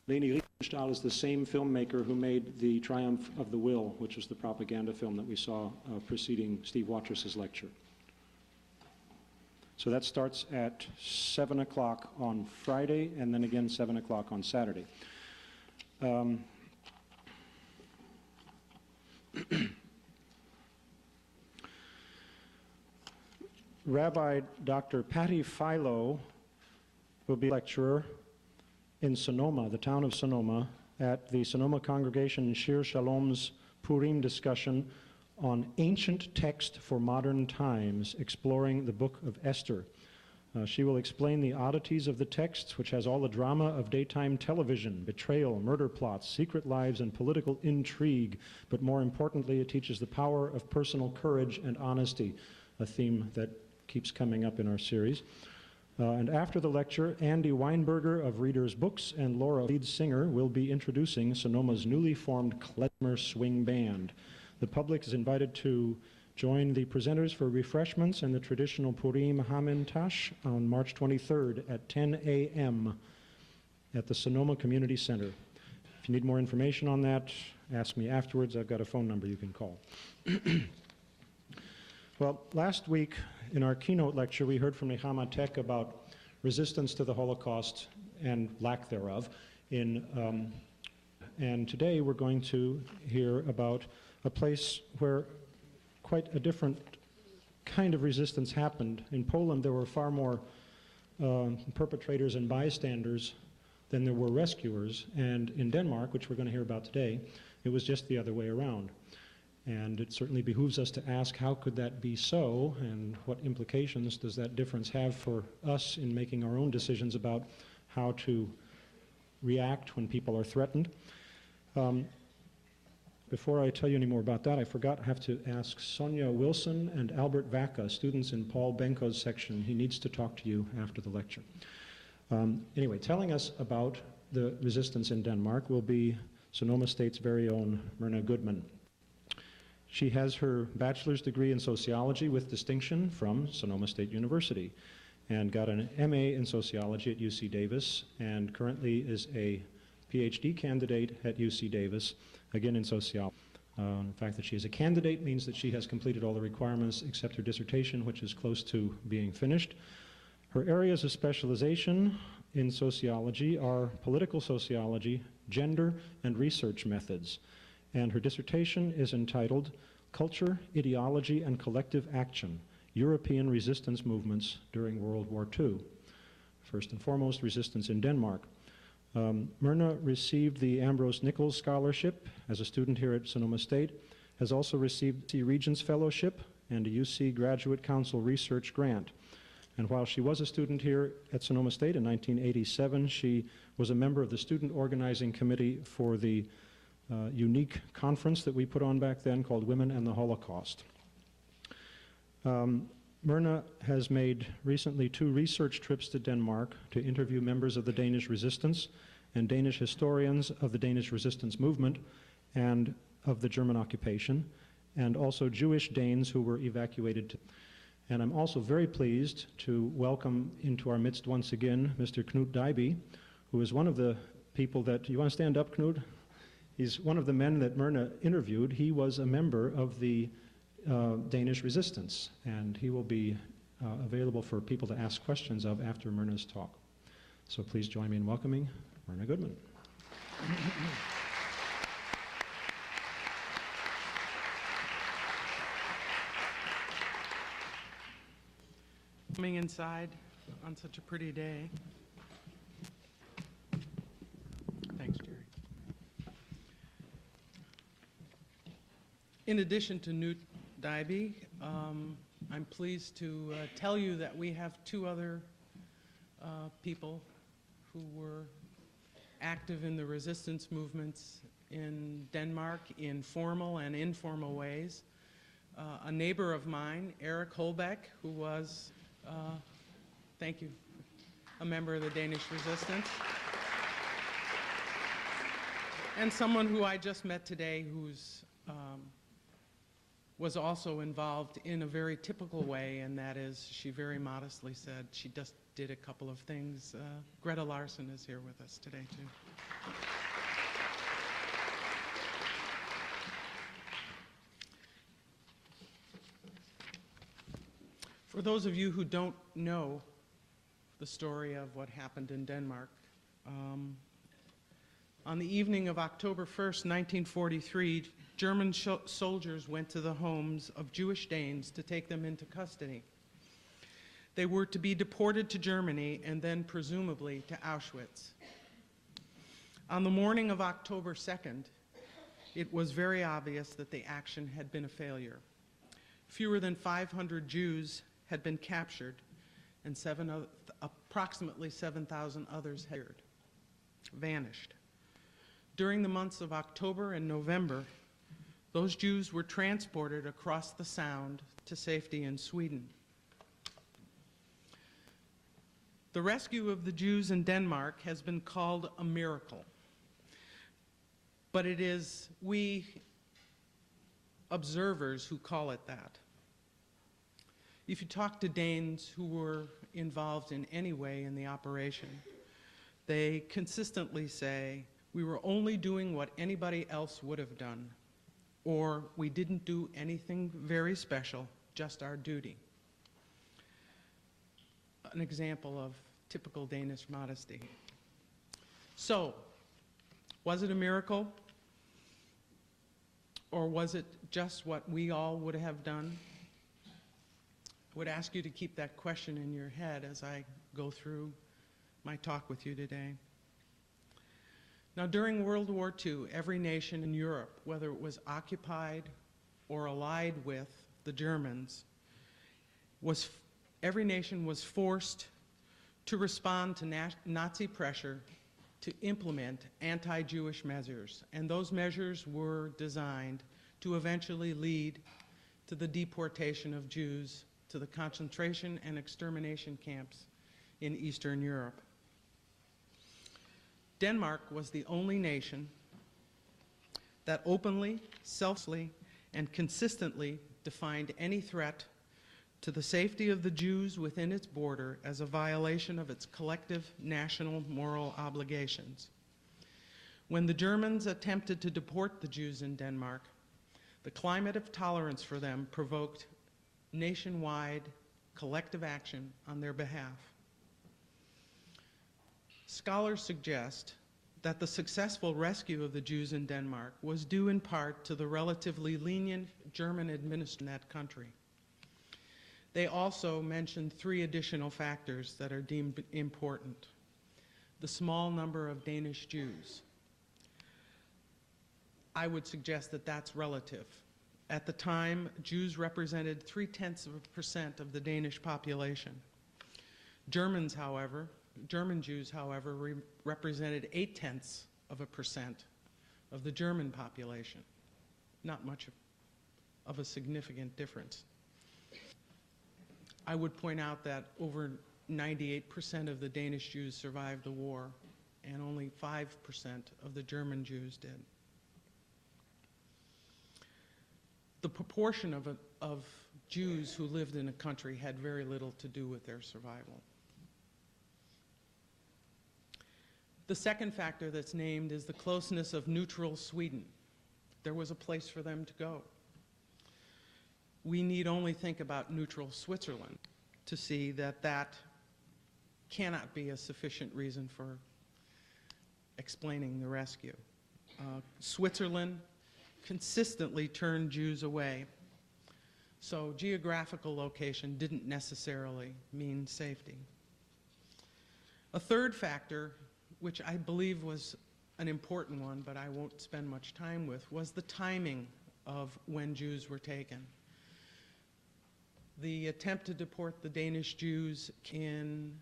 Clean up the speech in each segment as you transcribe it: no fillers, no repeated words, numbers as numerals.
Leni Riefenstahl is the same filmmaker who made The Triumph of the Will, which was the propaganda film that we saw preceding Steve Watrous' lecture. So that starts at 7 o'clock on Friday, and then again 7 o'clock on Saturday. Rabbi Dr. Patty Philo will be lecturer in Sonoma, the town of Sonoma, at the Sonoma Congregation Shir Shalom's Purim discussion on ancient text for modern times, exploring the book of Esther. She will explain the oddities of the text, which has all the drama of daytime television, betrayal, murder plots, secret lives, and political intrigue. But more importantly, it teaches the power of personal courage and honesty, a theme that keeps coming up in our series. And after the lecture, Andy Weinberger of Reader's Books and Laura, lead singer, will be introducing Sonoma's newly formed klezmer swing band. The public is invited to join the presenters for refreshments and the traditional Purim Hamantash on March 23rd at 10 a.m. at the Sonoma Community Center. If you need more information on that, ask me afterwards. I've got a phone number you can call. Well, last week in our keynote lecture, we heard from Nechama Tech about resistance to the Holocaust and lack thereof. And today we're going to hear about a place where quite a different kind of resistance happened. In Poland, there were far more perpetrators and bystanders than there were rescuers. And in Denmark, which we're going to hear about today, it was just the other way around. And it certainly behooves us to ask, how could that be so, and what implications does that difference have for us in making our own decisions about how to react when people are threatened? Before I tell you any more about that, I forgot I have to ask Sonia Wilson and Albert Vaca, students in Paul Benko's section. He needs to talk to you after the lecture. Anyway, telling us about the resistance in Denmark will be Sonoma State's very own Myrna Goodman. She has her bachelor's degree in sociology with distinction from Sonoma State University and got an MA in sociology at UC Davis and currently is a PhD candidate at UC Davis, again in sociology. The fact that she is a candidate means that she has completed all the requirements except her dissertation, which is close to being finished. Her areas of specialization in sociology are political sociology, gender, and research methods. And her dissertation is entitled Culture, Ideology, and Collective Action, European Resistance Movements During World War II. First and foremost, resistance in Denmark. Myrna received the Ambrose Nichols Scholarship as a student here at Sonoma State, has also received the Regents Fellowship and a UC Graduate Council Research Grant. And while she was a student here at Sonoma State in 1987, she was a member of the Student Organizing Committee for the unique conference that we put on back then called Women and the Holocaust. Myrna has made recently 2 research trips to Denmark to interview members of the Danish resistance and Danish historians of the Danish resistance movement and of the German occupation, and also Jewish Danes who were evacuated. And I'm also very pleased to welcome into our midst once again Mr. Knut Dybye, who is one of the people that, you want to stand up, Knut? He's one of the men that Myrna interviewed. He was a member of the Danish resistance, and he will be available for people to ask questions of after Myrna's talk. So please join me in welcoming Myrna Goodman. Coming inside on such a pretty day. Thanks, Jerry. In addition to Knut Dybye, I'm pleased to tell you that we have 2 other people who were active in the resistance movements in Denmark in formal and informal ways. A neighbor of mine, Eric Holbeck, who was, thank you, a member of the Danish resistance. And someone who I just met today who's was also involved in a very typical way, and that is, she very modestly said she just did a couple of things. Greta Larson is here with us today, too. For those of you who don't know the story of what happened in Denmark, on the evening of October 1st, 1943, German soldiers went to the homes of Jewish Danes to take them into custody. They were to be deported to Germany and then presumably to Auschwitz. On the morning of October 2nd, it was very obvious that the action had been a failure. Fewer than 500 Jews had been captured, and approximately 7,000 others had vanished. During the months of October and November, those Jews were transported across the Sound to safety in Sweden. The rescue of the Jews in Denmark has been called a miracle, but it is we observers who call it that. If you talk to Danes who were involved in any way in the operation, they consistently say, we were only doing what anybody else would have done, or we didn't do anything very special, just our duty. An example of typical Danish modesty. So, was it a miracle? Or was it just what we all would have done? I would ask you to keep that question in your head as I go through my talk with you today. Now, during World War II, every nation in Europe, whether it was occupied or allied with the Germans, every nation was forced to respond to Nazi pressure to implement anti-Jewish measures, and those measures were designed to eventually lead to the deportation of Jews to the concentration and extermination camps in Eastern Europe. Denmark was the only nation that openly, selflessly, and consistently defined any threat to the safety of the Jews within its border as a violation of its collective national moral obligations. When the Germans attempted to deport the Jews in Denmark, the climate of tolerance for them provoked nationwide collective action on their behalf. Scholars suggest that the successful rescue of the Jews in Denmark was due in part to the relatively lenient German administration in that country. They also mentioned 3 additional factors that are deemed important. The small number of Danish Jews. I would suggest that that's relative. At the time, Jews represented 0.3% of the Danish population. German Jews, however, represented 0.8% of the German population. Not much of a significant difference. I would point out that over 98% of the Danish Jews survived the war, and only 5% of the German Jews did. The proportion of Jews who lived in a country had very little to do with their survival. The second factor that's named is the closeness of neutral Sweden. There was a place for them to go. We need only think about neutral Switzerland to see that that cannot be a sufficient reason for explaining the rescue. Switzerland consistently turned Jews away, so geographical location didn't necessarily mean safety. A third factor, which I believe was an important one, but I won't spend much time with, was the timing of when Jews were taken. The attempt to deport the Danish Jews in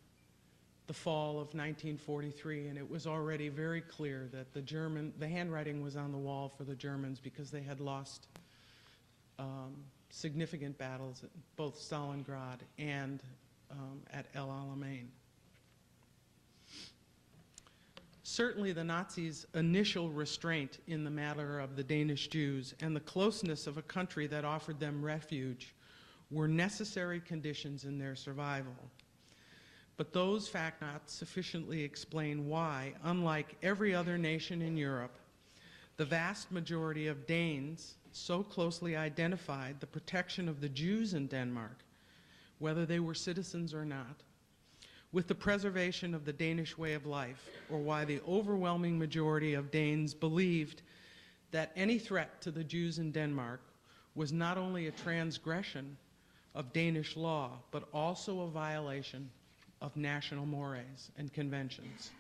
the fall of 1943, and it was already very clear that the handwriting was on the wall for the Germans because they had lost significant battles at both Stalingrad and at El Alamein. certainly the Nazis' initial restraint in the matter of the Danish Jews and the closeness of a country that offered them refuge were necessary conditions in their survival. But those facts not sufficiently explain why, unlike every other nation in Europe, the vast majority of Danes so closely identified the protection of the Jews in Denmark, whether they were citizens or not, with the preservation of the Danish way of life, or why the overwhelming majority of Danes believed that any threat to the Jews in Denmark was not only a transgression of Danish law, but also a violation of national mores and conventions.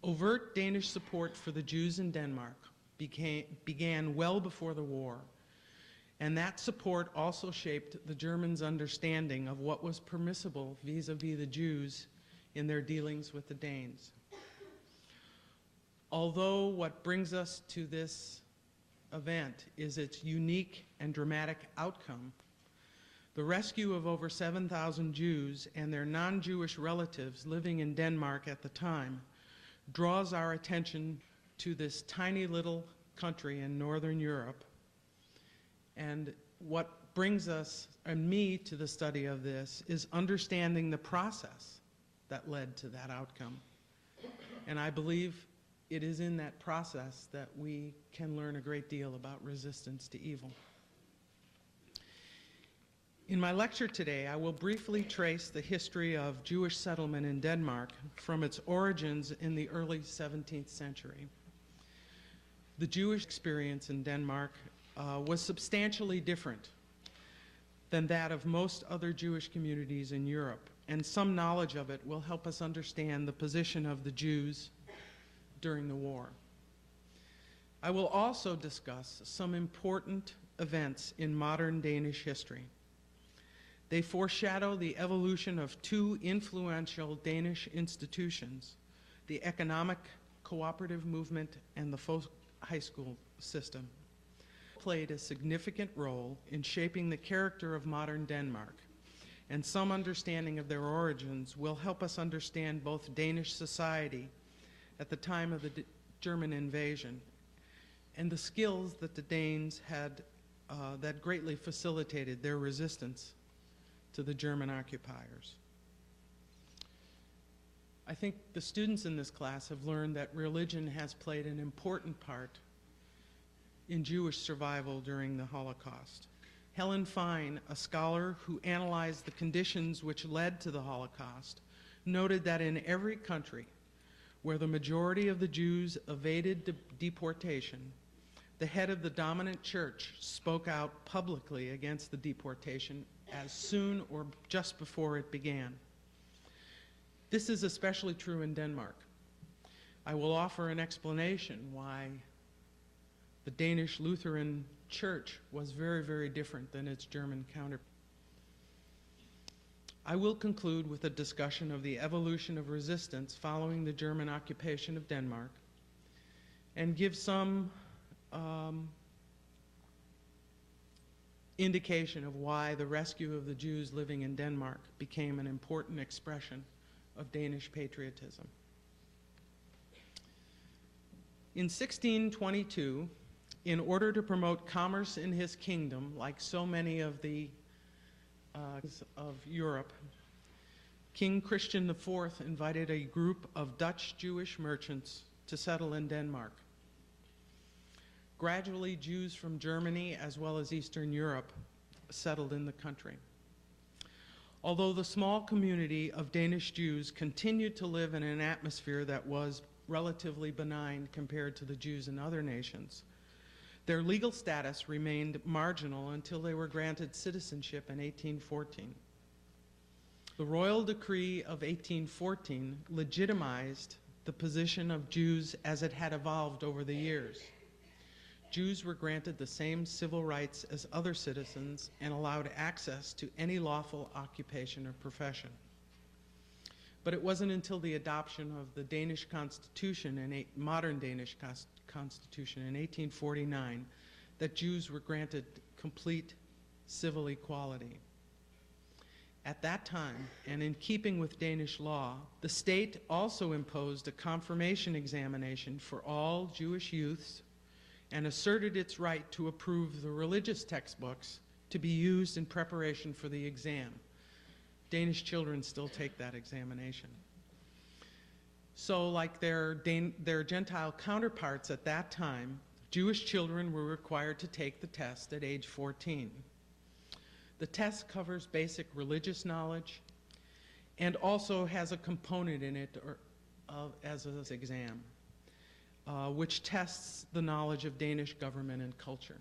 Overt Danish support for the Jews in Denmark began well before the war, and that support also shaped the Germans' understanding of what was permissible vis-a-vis the Jews in their dealings with the Danes. Although what brings us to this event is its unique and dramatic outcome, the rescue of over 7,000 Jews and their non-Jewish relatives living in Denmark at the time draws our attention to this tiny little country in Northern Europe. And what brings us and me to the study of this is understanding the process that led to that outcome. And I believe it is in that process that we can learn a great deal about resistance to evil. In my lecture today, I will briefly trace the history of Jewish settlement in Denmark from its origins in the early 17th century. The Jewish experience in Denmark was substantially different than that of most other Jewish communities in Europe, and some knowledge of it will help us understand the position of the Jews during the war. I will also discuss some important events in modern Danish history. They foreshadow the evolution of two influential Danish institutions, the economic cooperative movement and the folk high school system. Played a significant role in shaping the character of modern Denmark, and some understanding of their origins will help us understand both Danish society at the time of the German invasion and the skills that the Danes had that greatly facilitated their resistance to the German occupiers. I think the students in this class have learned that religion has played an important part in Jewish survival during the Holocaust. Helen Fine, a scholar who analyzed the conditions which led to the Holocaust, noted that in every country where the majority of the Jews evaded deportation, the head of the dominant church spoke out publicly against the deportation as soon or just before it began. This is especially true in Denmark. I will offer an explanation why the Danish Lutheran Church was very, very different than its German counterpart. I will conclude with a discussion of the evolution of resistance following the German occupation of Denmark and give some indication of why the rescue of the Jews living in Denmark became an important expression of Danish patriotism. In 1622, in order to promote commerce in his kingdom, like so many of the of Europe, King Christian IV invited a group of Dutch Jewish merchants to settle in Denmark. Gradually, Jews from Germany as well as Eastern Europe settled in the country. Although the small community of Danish Jews continued to live in an atmosphere that was relatively benign compared to the Jews in other nations, their legal status remained marginal until they were granted citizenship in 1814. The royal decree of 1814 legitimized the position of Jews as it had evolved over the years. Jews were granted the same civil rights as other citizens and allowed access to any lawful occupation or profession. But it wasn't until the adoption of the Danish Constitution, and modern Danish Constitution in 1849, that Jews were granted complete civil equality. At that time, and in keeping with Danish law, the state also imposed a confirmation examination for all Jewish youths and asserted its right to approve the religious textbooks to be used in preparation for the exam. Danish children still take that examination. So like their Gentile counterparts at that time, Jewish children were required to take the test at age 14. The test covers basic religious knowledge and also has a component in it as an exam, which tests the knowledge of Danish government and culture.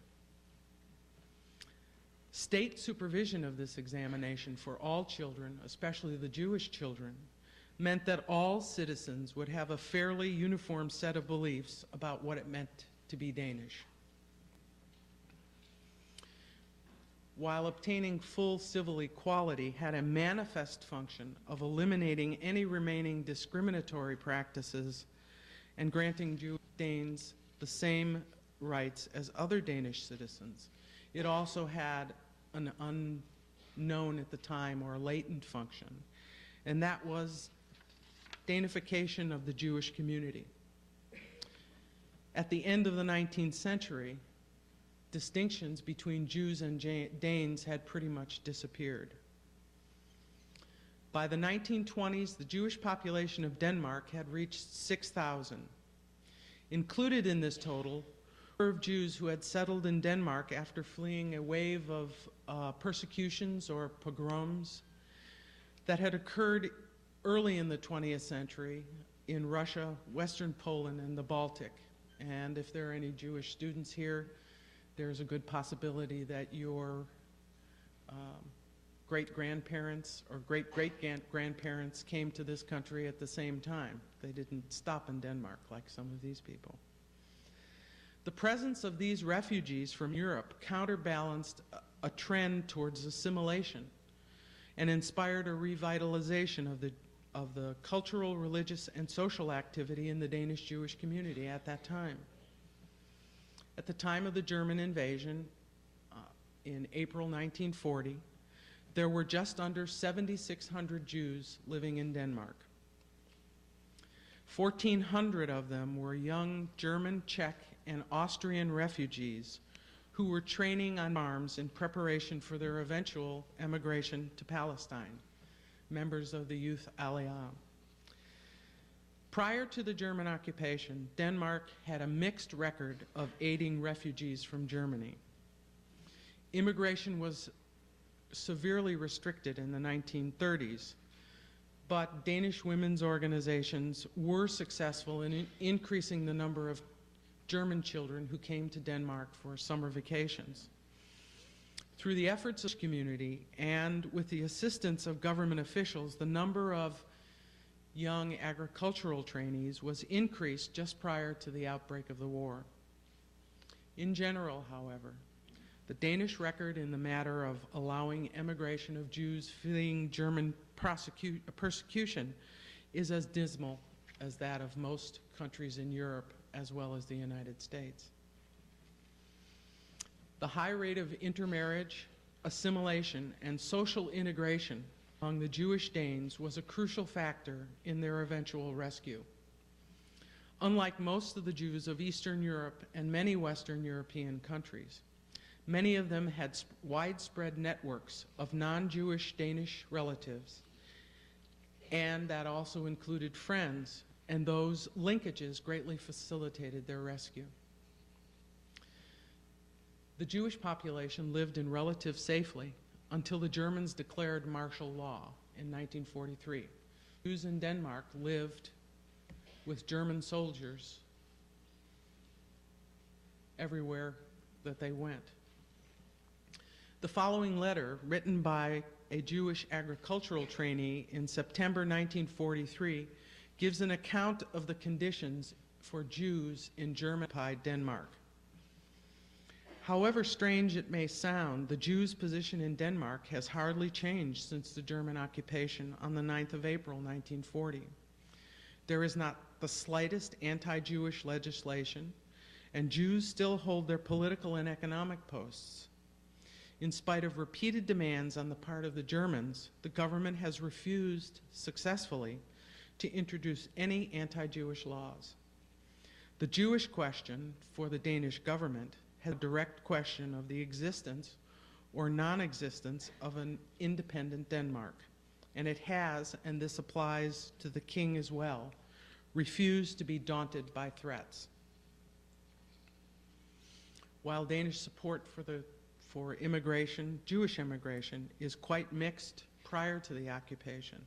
State supervision of this examination for all children, especially the Jewish children, meant that all citizens would have a fairly uniform set of beliefs about what it meant to be Danish. While obtaining full civil equality had a manifest function of eliminating any remaining discriminatory practices and granting Jewish Danes the same rights as other Danish citizens, it also had an unknown at the time or latent function, and that was Danification of the Jewish community. At the end of the 19th century, distinctions between Jews and Danes had pretty much disappeared. By the 1920s, the Jewish population of Denmark had reached 6,000. Included in this total, the number of Jews who had settled in Denmark after fleeing a wave of persecutions or pogroms that had occurred early in the 20th century in Russia, Western Poland, and the Baltic. And if there are any Jewish students here, there's a good possibility that your great-grandparents or great-great-grandparents came to this country at the same time. They didn't stop in Denmark like some of these people. The presence of these refugees from Europe counterbalanced a trend towards assimilation and inspired a revitalization of the cultural, religious, and social activity in the Danish Jewish community at that time. At the time of the German invasion, in April 1940, there were just under 7,600 Jews living in Denmark. 1,400 of them were young German, Czech, and Austrian refugees who were training on arms in preparation for their eventual emigration to Palestine, members of the Youth Aliyah. Prior to the German occupation, Denmark had a mixed record of aiding refugees from Germany. Immigration was severely restricted in the 1930s, but Danish women's organizations were successful in increasing the number of German children who came to Denmark for summer vacations. Through the efforts of the community and with the assistance of government officials, the number of young agricultural trainees was increased just prior to the outbreak of the war. In general, however, the Danish record in the matter of allowing emigration of Jews fleeing German persecution is as dismal as that of most countries in Europe as well as the United States. The high rate of intermarriage, assimilation, and social integration among the Jewish Danes was a crucial factor in their eventual rescue. Unlike most of the Jews of Eastern Europe and many Western European countries, many of them had widespread networks of non-Jewish Danish relatives, and that also included friends, and those linkages greatly facilitated their rescue. The Jewish population lived in relative safety until the Germans declared martial law in 1943. Jews in Denmark lived with German soldiers everywhere that they went. The following letter, written by a Jewish agricultural trainee in September 1943, gives an account of the conditions for Jews in German-occupied Denmark. However strange it may sound, the Jews' position in Denmark has hardly changed since the German occupation on the 9th of April, 1940. There is not the slightest anti-Jewish legislation, and Jews still hold their political and economic posts. In spite of repeated demands on the part of the Germans, the government has refused successfully to introduce any anti-Jewish laws. The Jewish question for the Danish government has a direct question of the existence or non-existence of an independent Denmark. And it has, and this applies to the king as well, refused to be daunted by threats. While Danish support for immigration, Jewish immigration, is quite mixed prior to the occupation,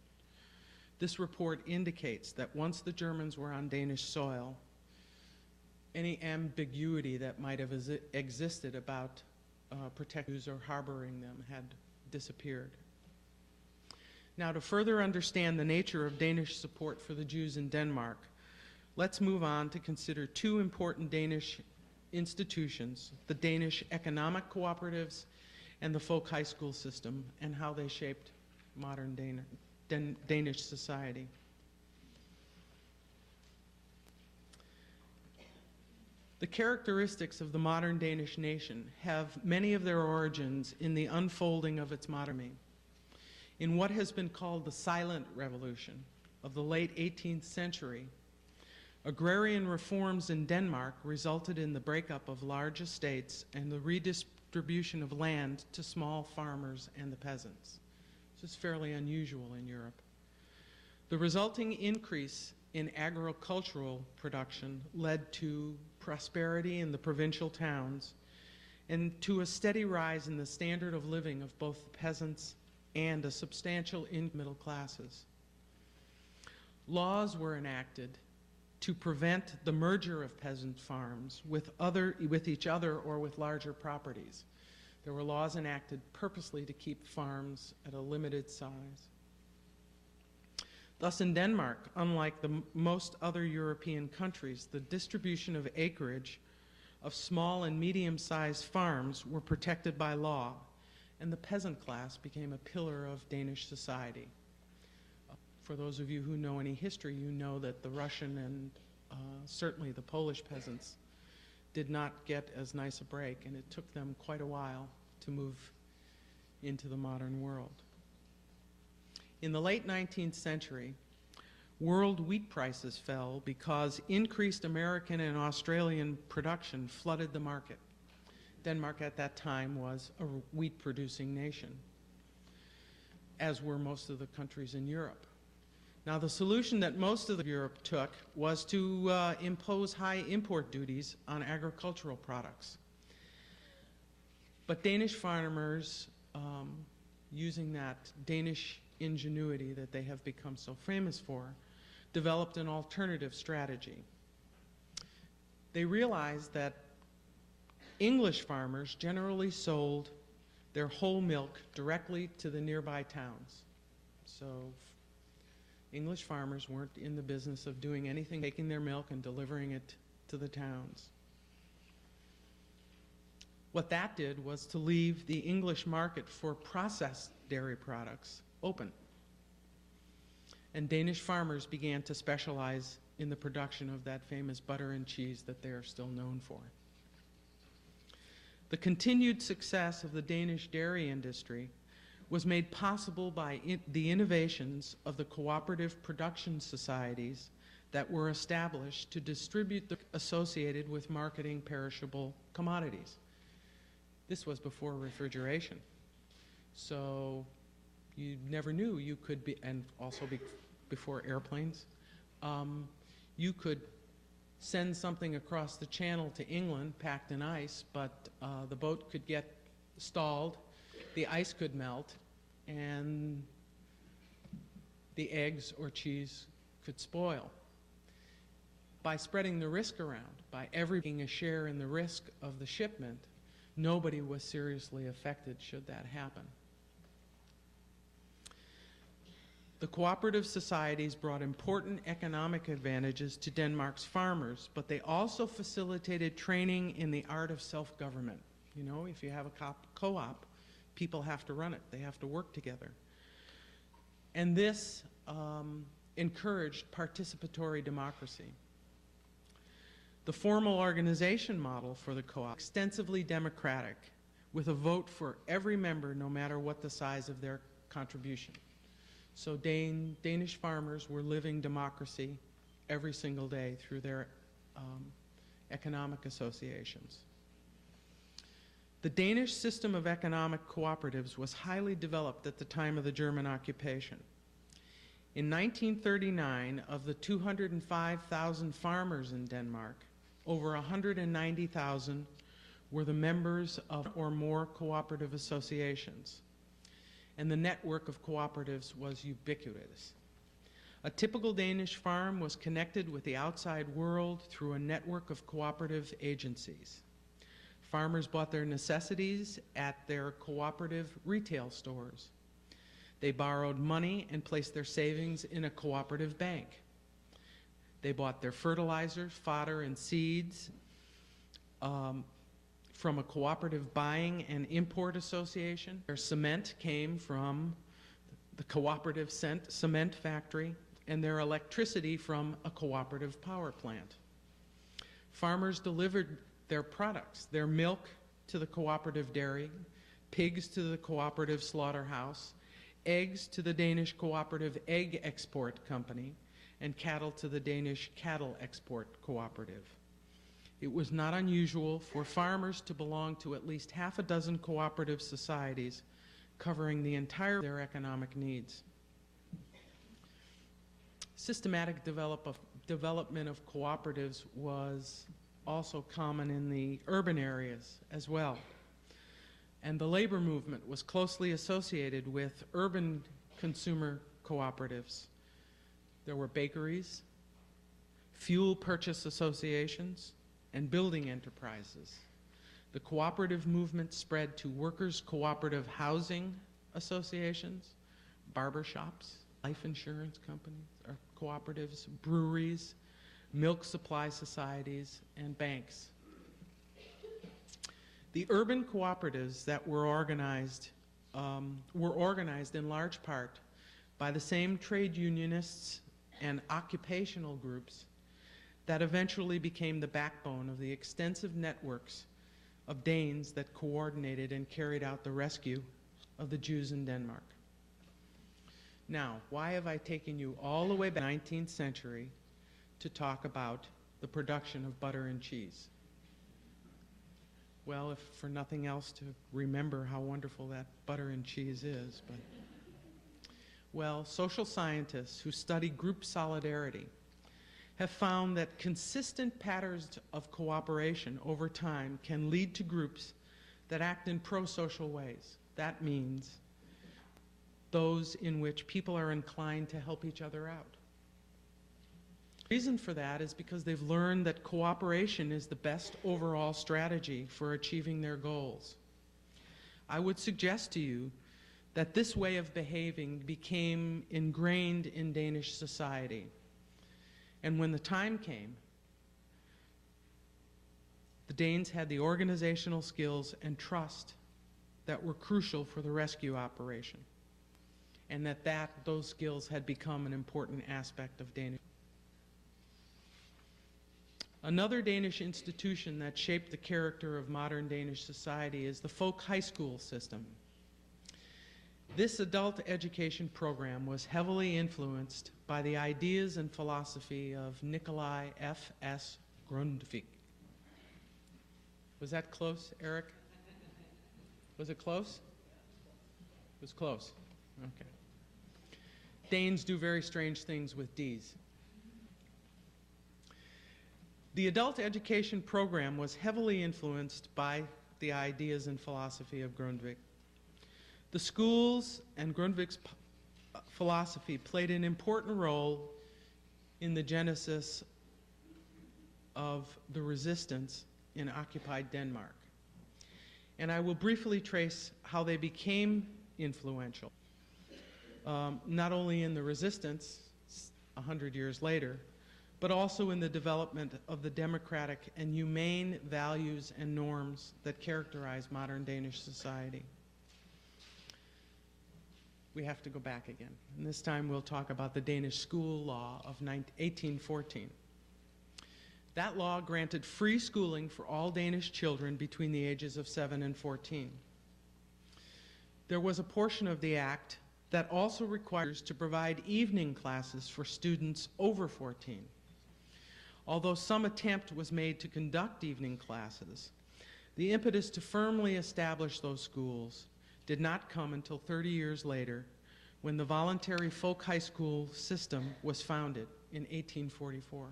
this report indicates that once the Germans were on Danish soil, any ambiguity that might have existed about protecting Jews or harboring them had disappeared. Now, to further understand the nature of Danish support for the Jews in Denmark, let's move on to consider two important Danish institutions, the Danish economic cooperatives and the folk high school system, and how they shaped modern Danish society. The characteristics of the modern Danish nation have many of their origins in the unfolding of its modernity. In what has been called the Silent Revolution of the late 18th century, agrarian reforms in Denmark resulted in the breakup of large estates and the redistribution of land to small farmers and the peasants. This is fairly unusual in Europe. The resulting increase in agricultural production led to prosperity in the provincial towns and to a steady rise in the standard of living of both the peasants and a substantial middle classes. Laws were enacted to prevent the merger of peasant farms with each other or with larger properties. There were laws enacted purposely to keep farms at a limited size. Thus, in Denmark, unlike most other European countries, the distribution of acreage of small and medium-sized farms were protected by law, and the peasant class became a pillar of Danish society. For those of you who know any history, you know that the Russian and certainly the Polish peasants did not get as nice a break, and it took them quite a while to move into the modern world. In the late 19th century, world wheat prices fell because increased American and Australian production flooded the market. Denmark at that time was a wheat-producing nation, as were most of the countries in Europe. Now, the solution that most of Europe took was to impose high import duties on agricultural products. But Danish farmers, using that Danish ingenuity that they have become so famous for, developed an alternative strategy. They realized that English farmers generally sold their whole milk directly to the nearby towns. So English farmers weren't in the business of doing anything, taking their milk and delivering it to the towns. What that did was to leave the English market for processed dairy products open. And Danish farmers began to specialize in the production of that famous butter and cheese that they are still known for. The continued success of the Danish dairy industry was made possible by the innovations of the cooperative production societies that were established to distribute the associated with marketing perishable commodities. This was before refrigeration. So you never knew you could be, and also before airplanes, you could send something across the channel to England packed in ice, but the boat could get stalled, the ice could melt, and the eggs or cheese could spoil. By spreading the risk around, by everyone a share in the risk of the shipment, nobody was seriously affected should that happen. The cooperative societies brought important economic advantages to Denmark's farmers, but they also facilitated training in the art of self-government. You know, if you have a co-op, people have to run it. They have to work together. And this encouraged participatory democracy. The formal organization model for the co-op, extensively democratic, with a vote for every member, no matter what the size of their contribution. So Danish farmers were living democracy every single day through their economic associations. The Danish system of economic cooperatives was highly developed at the time of the German occupation. In 1939, of the 205,000 farmers in Denmark, over 190,000 were the members of or more cooperative associations, and the network of cooperatives was ubiquitous. A typical Danish farm was connected with the outside world through a network of cooperative agencies. Farmers bought their necessities at their cooperative retail stores. They borrowed money and placed their savings in a cooperative bank. They bought their fertilizers, fodder, and seeds from a cooperative buying and import association. Their cement came from the cooperative cement factory, and their electricity from a cooperative power plant. Farmers delivered their products, their milk to the cooperative dairy, pigs to the cooperative slaughterhouse, eggs to the Danish Cooperative Egg Export Company, and cattle to the Danish Cattle Export Cooperative. It was not unusual for farmers to belong to at least half a dozen cooperative societies covering the entire of their economic needs. Systematic development of cooperatives was also common in the urban areas as well. And the labor movement was closely associated with urban consumer cooperatives. There were bakeries, fuel purchase associations, and building enterprises. The cooperative movement spread to workers' cooperative housing associations, barbershops, life insurance companies, or cooperatives, breweries, milk supply societies, and banks. The urban cooperatives that were organized in large part by the same trade unionists and occupational groups that eventually became the backbone of the extensive networks of Danes that coordinated and carried out the rescue of the Jews in Denmark. Now, why have I taken you all the way back to the 19th century to talk about the production of butter and cheese? Well, if for nothing else, to remember how wonderful that butter and cheese is. But, well, social scientists who study group solidarity have found that consistent patterns of cooperation over time can lead to groups that act in pro-social ways. That means those in which people are inclined to help each other out. The reason for that is because they've learned that cooperation is the best overall strategy for achieving their goals. I would suggest to you that this way of behaving became ingrained in Danish society. And when the time came, the Danes had the organizational skills and trust that were crucial for the rescue operation, and those skills had become an important aspect of Danish. Another Danish institution that shaped the character of modern Danish society is the folk high school system. This adult education program was heavily influenced by the ideas and philosophy of Nikolai F.S. Grundtvig. Was that close, Eric? Was it close? It was close. Okay. Danes do very strange things with D's. The adult education program was heavily influenced by the ideas and philosophy of Grundtvig. The schools and Grundtvig's philosophy played an important role in the genesis of the resistance in occupied Denmark. And I will briefly trace how they became influential, not only in the resistance 100 years later, but also in the development of the democratic and humane values and norms that characterize modern Danish society. We have to go back again, and this time we'll talk about the Danish school law of 1814. That law granted free schooling for all Danish children between the ages of 7 and 14. There was a portion of the act that also requires to provide evening classes for students over 14. Although some attempt was made to conduct evening classes, the impetus to firmly establish those schools did not come until 30 years later, when the voluntary folk high school system was founded in 1844.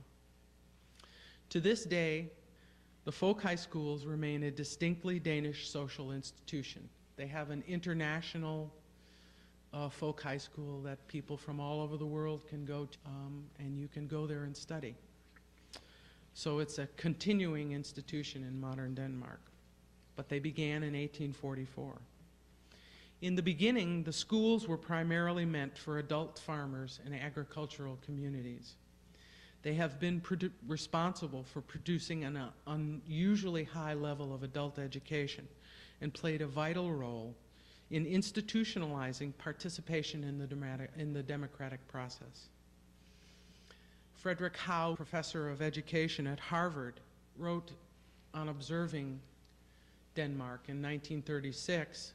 To this day, the folk high schools remain a distinctly Danish social institution. They have an international folk high school that people from all over the world can go to, and you can go there and study. So it's a continuing institution in modern Denmark, but they began in 1844. In the beginning, the schools were primarily meant for adult farmers and agricultural communities. They have been responsible for producing an unusually high level of adult education and played a vital role in institutionalizing participation in the democratic process. Frederick Howe, professor of education at Harvard, wrote on observing Denmark in 1936,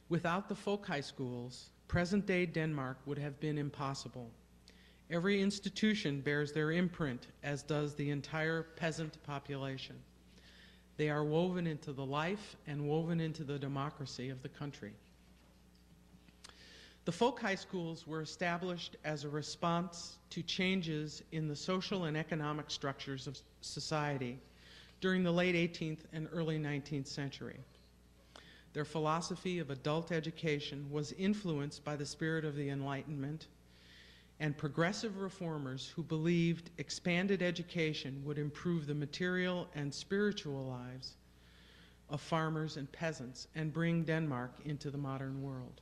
"Without the folk high schools, present-day Denmark would have been impossible. Every institution bears their imprint, as does the entire peasant population. They are woven into the life and woven into the democracy of the country." The folk high schools were established as a response to changes in the social and economic structures of society during the late 18th and early 19th century. Their philosophy of adult education was influenced by the spirit of the Enlightenment and progressive reformers who believed expanded education would improve the material and spiritual lives of farmers and peasants and bring Denmark into the modern world.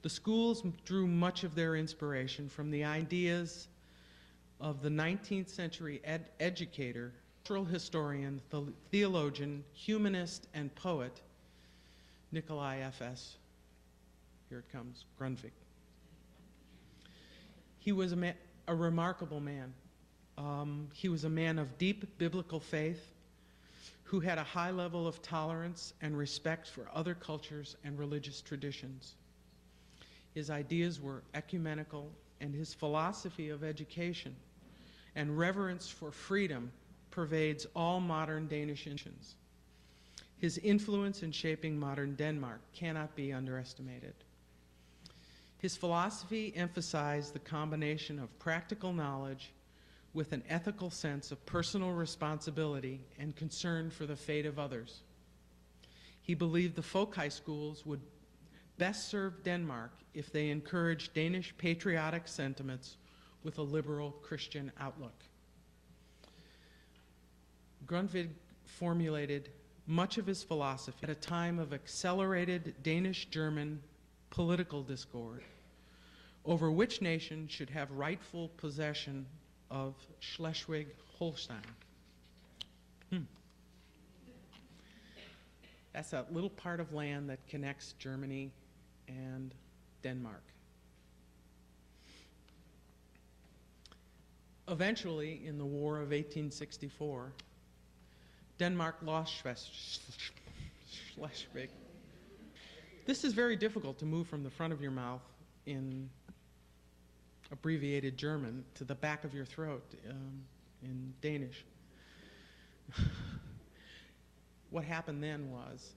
The schools drew much of their inspiration from the ideas of the 19th century educator, cultural historian, theologian, humanist, and poet, Nikolai F.S. Here it comes, Grundtvig. He was a remarkable man. He was a man of deep biblical faith who had a high level of tolerance and respect for other cultures and religious traditions. His ideas were ecumenical, and his philosophy of education and reverence for freedom pervades all modern Danish institutions. His influence in shaping modern Denmark cannot be underestimated. His philosophy emphasized the combination of practical knowledge with an ethical sense of personal responsibility and concern for the fate of others. He believed the folk high schools would best serve Denmark if they encouraged Danish patriotic sentiments with a liberal Christian outlook. Grundtvig formulated much of his philosophy at a time of accelerated Danish-German political discord over which nation should have rightful possession of Schleswig-Holstein. That's a little part of land that connects Germany and Denmark. Eventually, in the War of 1864, Denmark lost Schleswig. This is very difficult to move from the front of your mouth in abbreviated German to the back of your throat in Danish. What happened then was,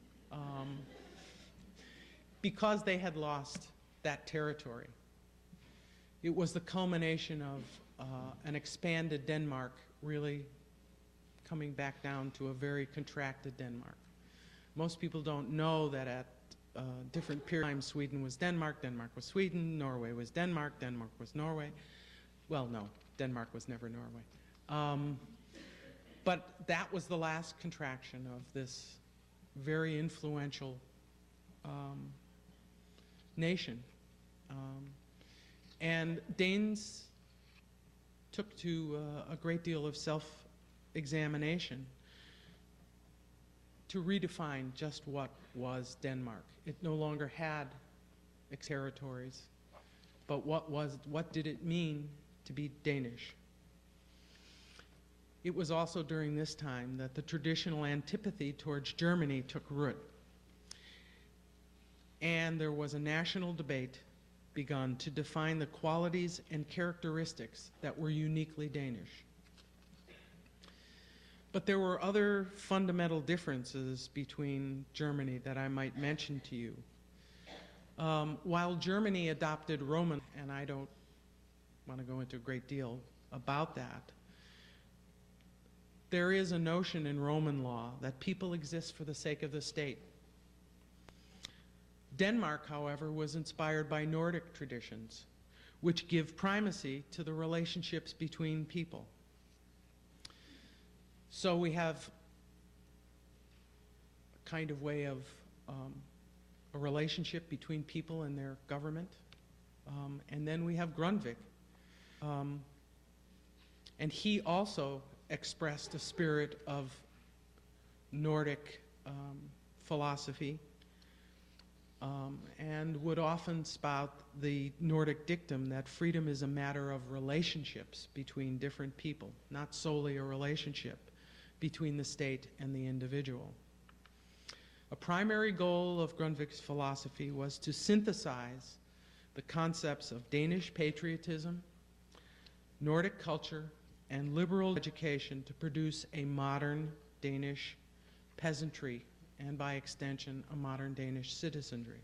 because they had lost that territory, it was the culmination of an expanded Denmark really coming back down to a very contracted Denmark. Most people don't know that at different periods, Sweden was Denmark, Denmark was Sweden, Norway was Denmark, Denmark was Norway. Well, no, Denmark was never Norway. But that was the last contraction of this very influential nation. And Danes took to a great deal of self-examination to redefine just what was Denmark. It no longer had territories, but what did it mean to be Danish? It was also during this time that the traditional antipathy towards Germany took root. And there was a national debate begun to define the qualities and characteristics that were uniquely Danish. But there were other fundamental differences between Germany that I might mention to you. While Germany adopted Roman, and I don't want to go into a great deal about that, there is a notion in Roman law that people exist for the sake of the state. Denmark, however, was inspired by Nordic traditions, which give primacy to the relationships between people. So we have a kind of way of a relationship between people and their government. And then we have Grundtvig. And he also expressed a spirit of Nordic philosophy and would often spout the Nordic dictum that freedom is a matter of relationships between different people, not solely a relationship between the state and the individual. A primary goal of Grundtvig's philosophy was to synthesize the concepts of Danish patriotism, Nordic culture, and liberal education to produce a modern Danish peasantry and, by extension, a modern Danish citizenry.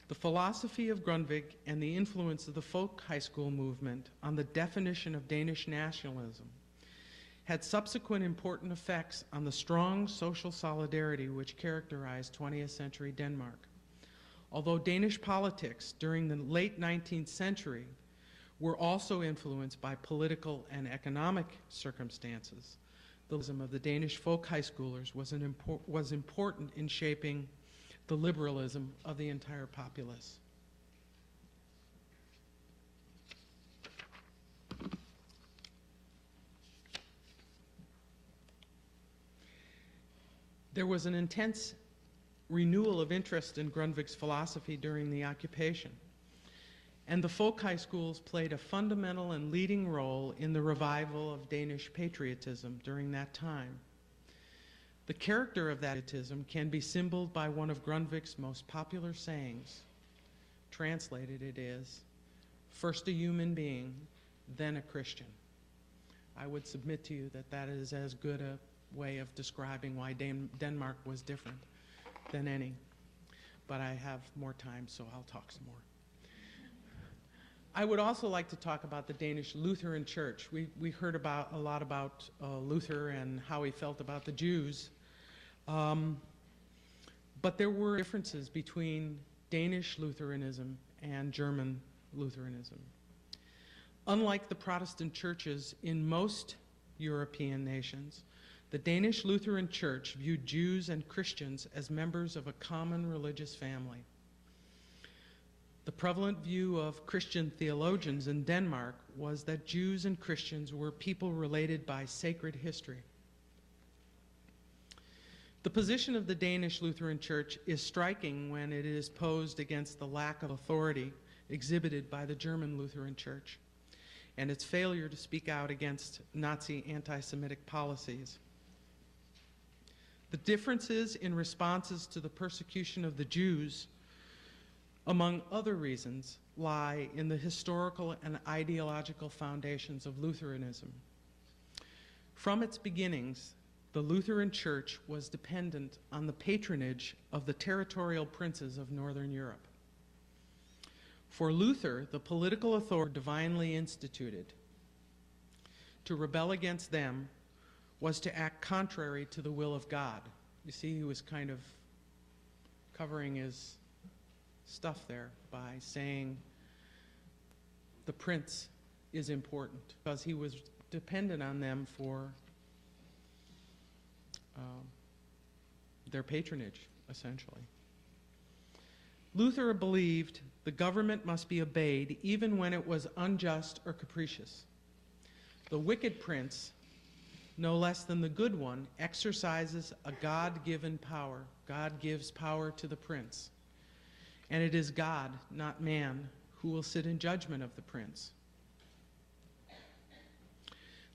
The philosophy of Grundtvig and the influence of the folk high school movement on the definition of Danish nationalism had subsequent important effects on the strong social solidarity which characterized 20th century Denmark. Although Danish politics during the late 19th century were also influenced by political and economic circumstances, the liberalism of the Danish folk high schoolers was important in shaping the liberalism of the entire populace. There was an intense renewal of interest in Grundtvig's philosophy during the occupation, and the folk high schools played a fundamental and leading role in the revival of Danish patriotism during that time. The character of that patriotism can be symbolized by one of Grundtvig's most popular sayings. Translated, it is, "First a human being, then a Christian." I would submit to you that that is as good a way of describing why Denmark was different than any. But I have more time, so I'll talk some more. I would also like to talk about the Danish Lutheran Church. We heard a lot about Luther and how he felt about the Jews. But there were differences between Danish Lutheranism and German Lutheranism. Unlike the Protestant churches in most European nations, the Danish Lutheran Church viewed Jews and Christians as members of a common religious family. The prevalent view of Christian theologians in Denmark was that Jews and Christians were people related by sacred history. The position of the Danish Lutheran Church is striking when it is posed against the lack of authority exhibited by the German Lutheran Church and its failure to speak out against Nazi anti-Semitic policies. The differences in responses to the persecution of the Jews, among other reasons, lie in the historical and ideological foundations of Lutheranism. From its beginnings, the Lutheran Church was dependent on the patronage of the territorial princes of Northern Europe. For Luther, the political authority divinely instituted. To rebel against them was to act contrary to the will of God. You see, he was kind of covering his stuff there by saying the prince is important, because he was dependent on them for their patronage, essentially. Luther believed the government must be obeyed even when it was unjust or capricious. The wicked prince, no less than the good one, exercises a God-given power. God gives power to the prince. And it is God, not man, who will sit in judgment of the prince.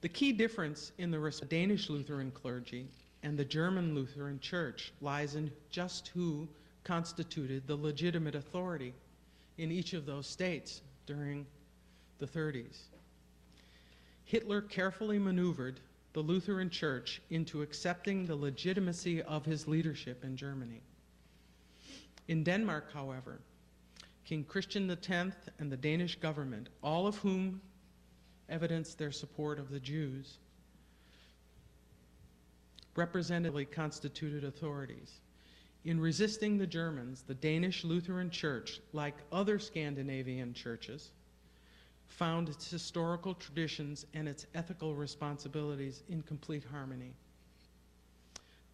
The key difference in the Danish Lutheran clergy and the German Lutheran Church lies in just who constituted the legitimate authority in each of those states during the 30s. Hitler carefully maneuvered the Lutheran Church into accepting the legitimacy of his leadership in Germany. In Denmark, however, King Christian X and the Danish government, all of whom evidenced their support of the Jews, representatively constituted authorities. In resisting the Germans, the Danish Lutheran Church, like other Scandinavian churches, found its historical traditions and its ethical responsibilities in complete harmony.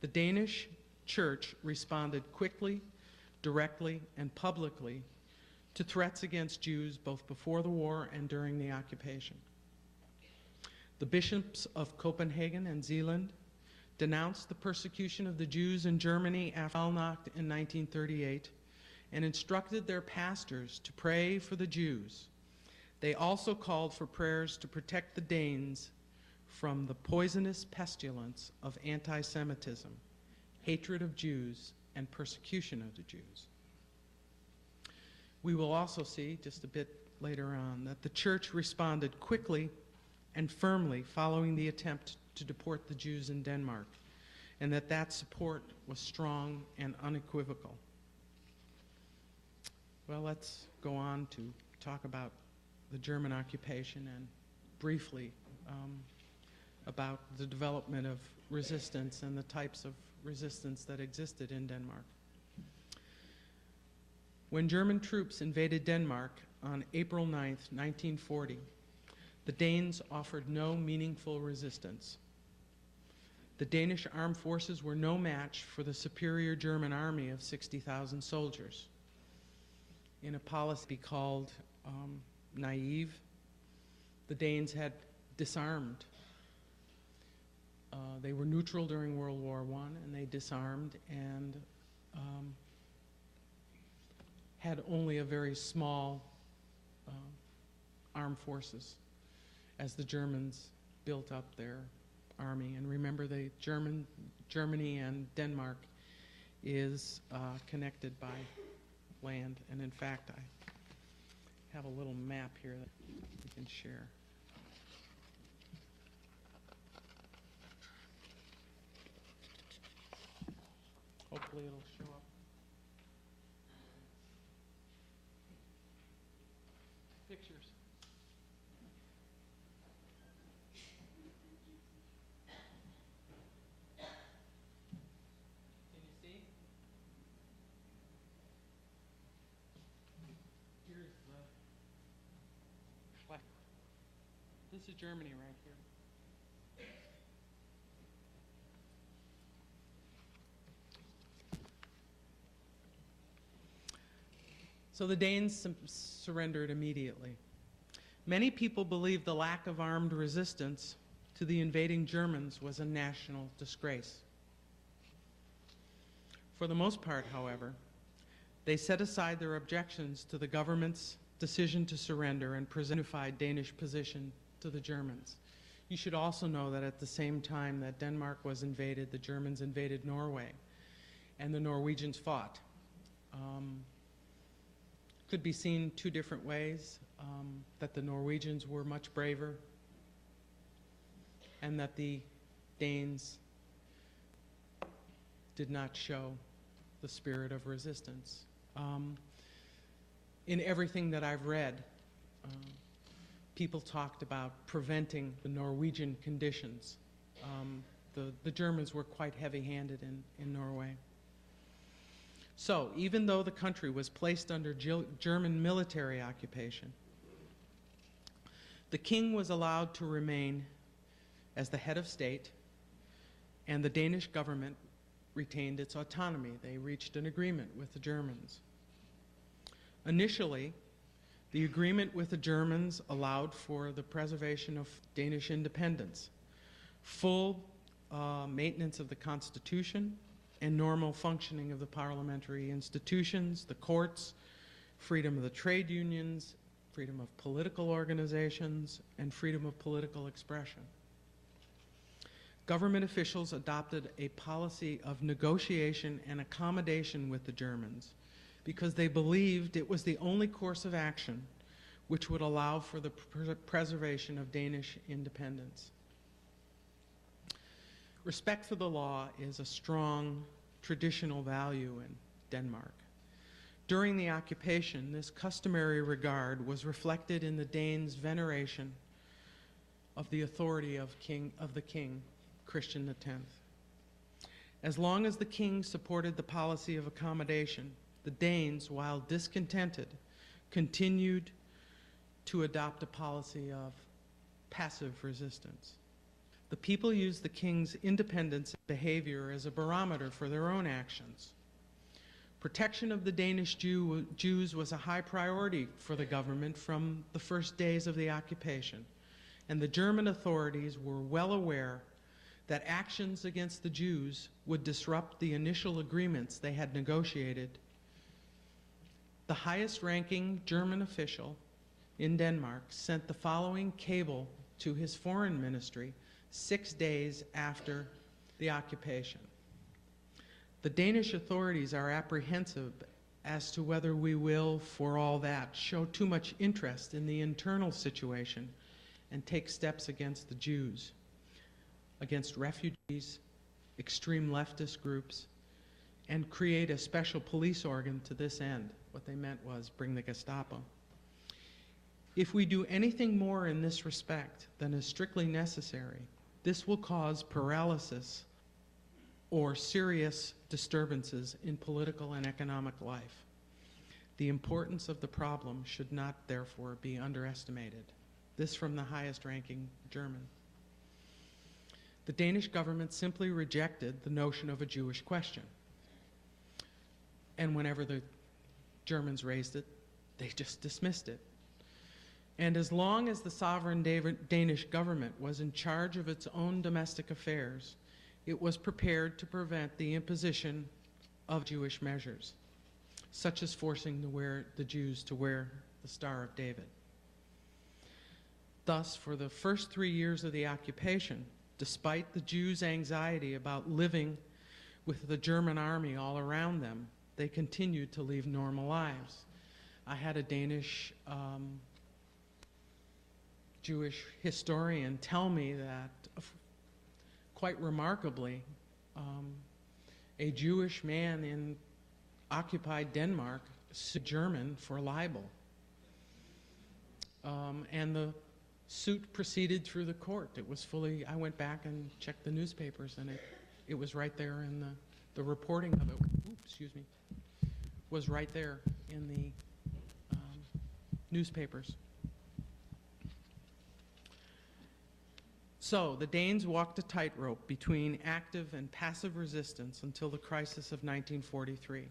The Danish Church responded quickly, directly, and publicly to threats against Jews both before the war and during the occupation. The bishops of Copenhagen and Zealand denounced the persecution of the Jews in Germany after Kristallnacht in 1938 and instructed their pastors to pray for the Jews. They also called for prayers to protect the Danes from the poisonous pestilence of anti-Semitism, hatred of Jews, and persecution of the Jews. We will also see, just a bit later on, that the church responded quickly and firmly following the attempt to deport the Jews in Denmark, and that support was strong and unequivocal. Well, let's go on to talk about the German occupation and briefly about the development of resistance and the types of resistance that existed in Denmark. When German troops invaded Denmark on April 9th, 1940, the Danes offered no meaningful resistance. The Danish armed forces were no match for the superior German army of 60,000 soldiers. In a policy called naive, the Danes had disarmed. They were neutral during World War I, and they disarmed and had only a very small armed forces as the Germans built up their army. And remember, Germany and Denmark is connected by land. And in fact, I have a little map here that we can share. Hopefully it'll show up. Pictures. Can you see? Here's the flag. This is Germany right here. So the Danes surrendered immediately. Many people believed the lack of armed resistance to the invading Germans was a national disgrace. For the most part, however, they set aside their objections to the government's decision to surrender and present a unified Danish position to the Germans. You should also know that at the same time that Denmark was invaded, the Germans invaded Norway, and the Norwegians fought. Could be seen two different ways, that the Norwegians were much braver and that the Danes did not show the spirit of resistance. In everything that I've read, people talked about preventing the Norwegian conditions. The Germans were quite heavy-handed in Norway. So, even though the country was placed under German military occupation, the king was allowed to remain as the head of state, and the Danish government retained its autonomy. They reached an agreement with the Germans. Initially, the agreement with the Germans allowed for the preservation of Danish independence, full maintenance of the Constitution, and normal functioning of the parliamentary institutions, the courts, freedom of the trade unions, freedom of political organizations, and freedom of political expression. government officials adopted a policy of negotiation and accommodation with the Germans because they believed it was the only course of action which would allow for the preservation of Danish independence. Respect for the law is a strong traditional value in Denmark. During the occupation, this customary regard was reflected in the Danes' veneration of the authority of the king, Christian X. As long as the king supported the policy of accommodation, the Danes, while discontented, continued to adopt a policy of passive resistance. The people used the king's independence and behavior as a barometer for their own actions. Protection of the Danish Jews was a high priority for the government from the first days of the occupation, and the German authorities were well aware that actions against the Jews would disrupt the initial agreements they had negotiated. The highest-ranking German official in Denmark sent the following cable to his foreign ministry 6 days after the occupation. The Danish authorities are apprehensive as to whether we will, for all that, show too much interest in the internal situation and take steps against the Jews, against refugees, extreme leftist groups, and create a special police organ to this end. What they meant was bring the Gestapo. If we do anything more in this respect than is strictly necessary, this will cause paralysis or serious disturbances in political and economic life. The importance of the problem should not, therefore, be underestimated. This from the highest-ranking German. The Danish government simply rejected the notion of a Jewish question. And whenever the Germans raised it, they just dismissed it. And as long as the sovereign Danish government was in charge of its own domestic affairs, it was prepared to prevent the imposition of Jewish measures, such as forcing the Jews to wear the Star of David. Thus, for the first 3 years of the occupation, despite the Jews' anxiety about living with the German army all around them, they continued to lead normal lives. I had a Danish Jewish historian tell me that, quite remarkably, a Jewish man in occupied Denmark sued German for libel. And the suit proceeded through the court. It was fully, I went back and checked the newspapers, and it was right there in the reporting of it, was right there in the newspapers. So the Danes walked a tightrope between active and passive resistance until the crisis of 1943,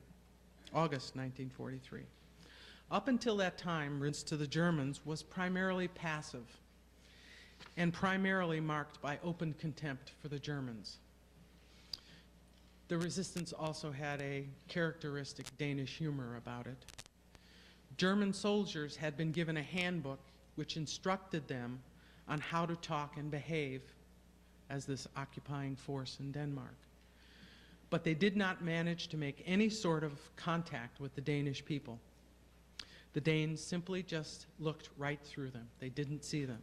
August 1943. Up until that time, resistance to the Germans was primarily passive and primarily marked by open contempt for the Germans. The resistance also had a characteristic Danish humor about it. German soldiers had been given a handbook which instructed them on how to talk and behave as this occupying force in Denmark. But they did not manage to make any sort of contact with the Danish people. The Danes simply just looked right through them. They didn't see them.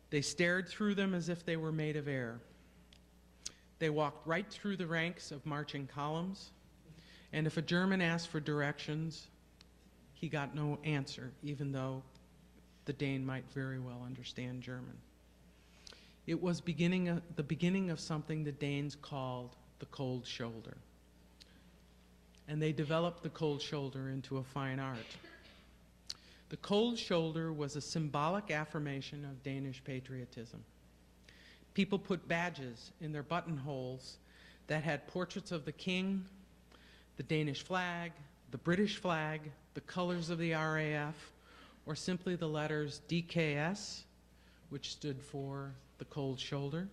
They stared through them as if they were made of air. They walked right through the ranks of marching columns, and if a German asked for directions, he got no answer, even though the Dane might very well understand German. It was the beginning of something the Danes called the cold shoulder. And they developed the cold shoulder into a fine art. The cold shoulder was a symbolic affirmation of Danish patriotism. People put badges in their buttonholes that had portraits of the king, the Danish flag, the British flag, the colors of the RAF, or simply the letters DKS, which stood for the cold shoulder,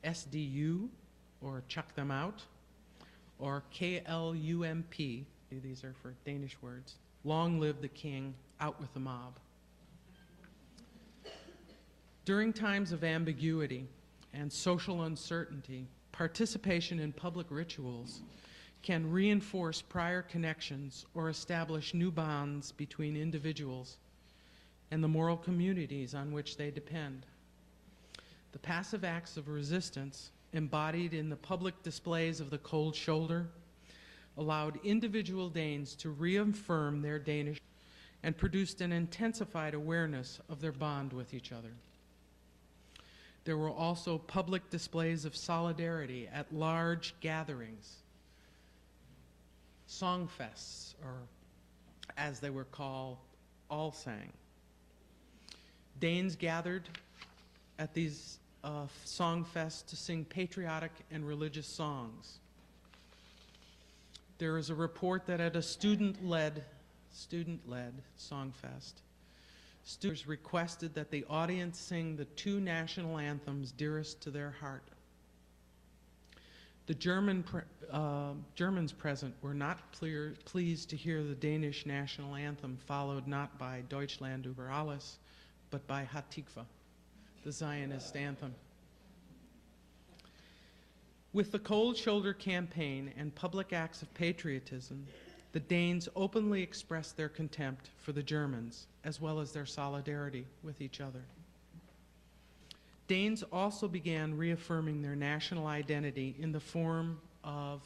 SDU, or chuck them out, or KLUMP, these are for Danish words, long live the king, out with the mob. During times of ambiguity, and social uncertainty, participation in public rituals can reinforce prior connections or establish new bonds between individuals and the moral communities on which they depend. The passive acts of resistance, embodied in the public displays of the cold shoulder, allowed individual Danes to reaffirm their Danish and produced an intensified awareness of their bond with each other. There were also public displays of solidarity at large gatherings, songfests, or as they were called, allsang. Danes gathered at these songfests to sing patriotic and religious songs. There is a report that at a student-led songfest, students requested that the audience sing the two national anthems dearest to their heart. The Germans present were not pleased to hear the Danish national anthem followed not by Deutschland über alles, but by Hatikva, the Zionist anthem. With the Cold Shoulder campaign and public acts of patriotism, the Danes openly expressed their contempt for the Germans, as well as their solidarity with each other. Danes also began reaffirming their national identity in the form of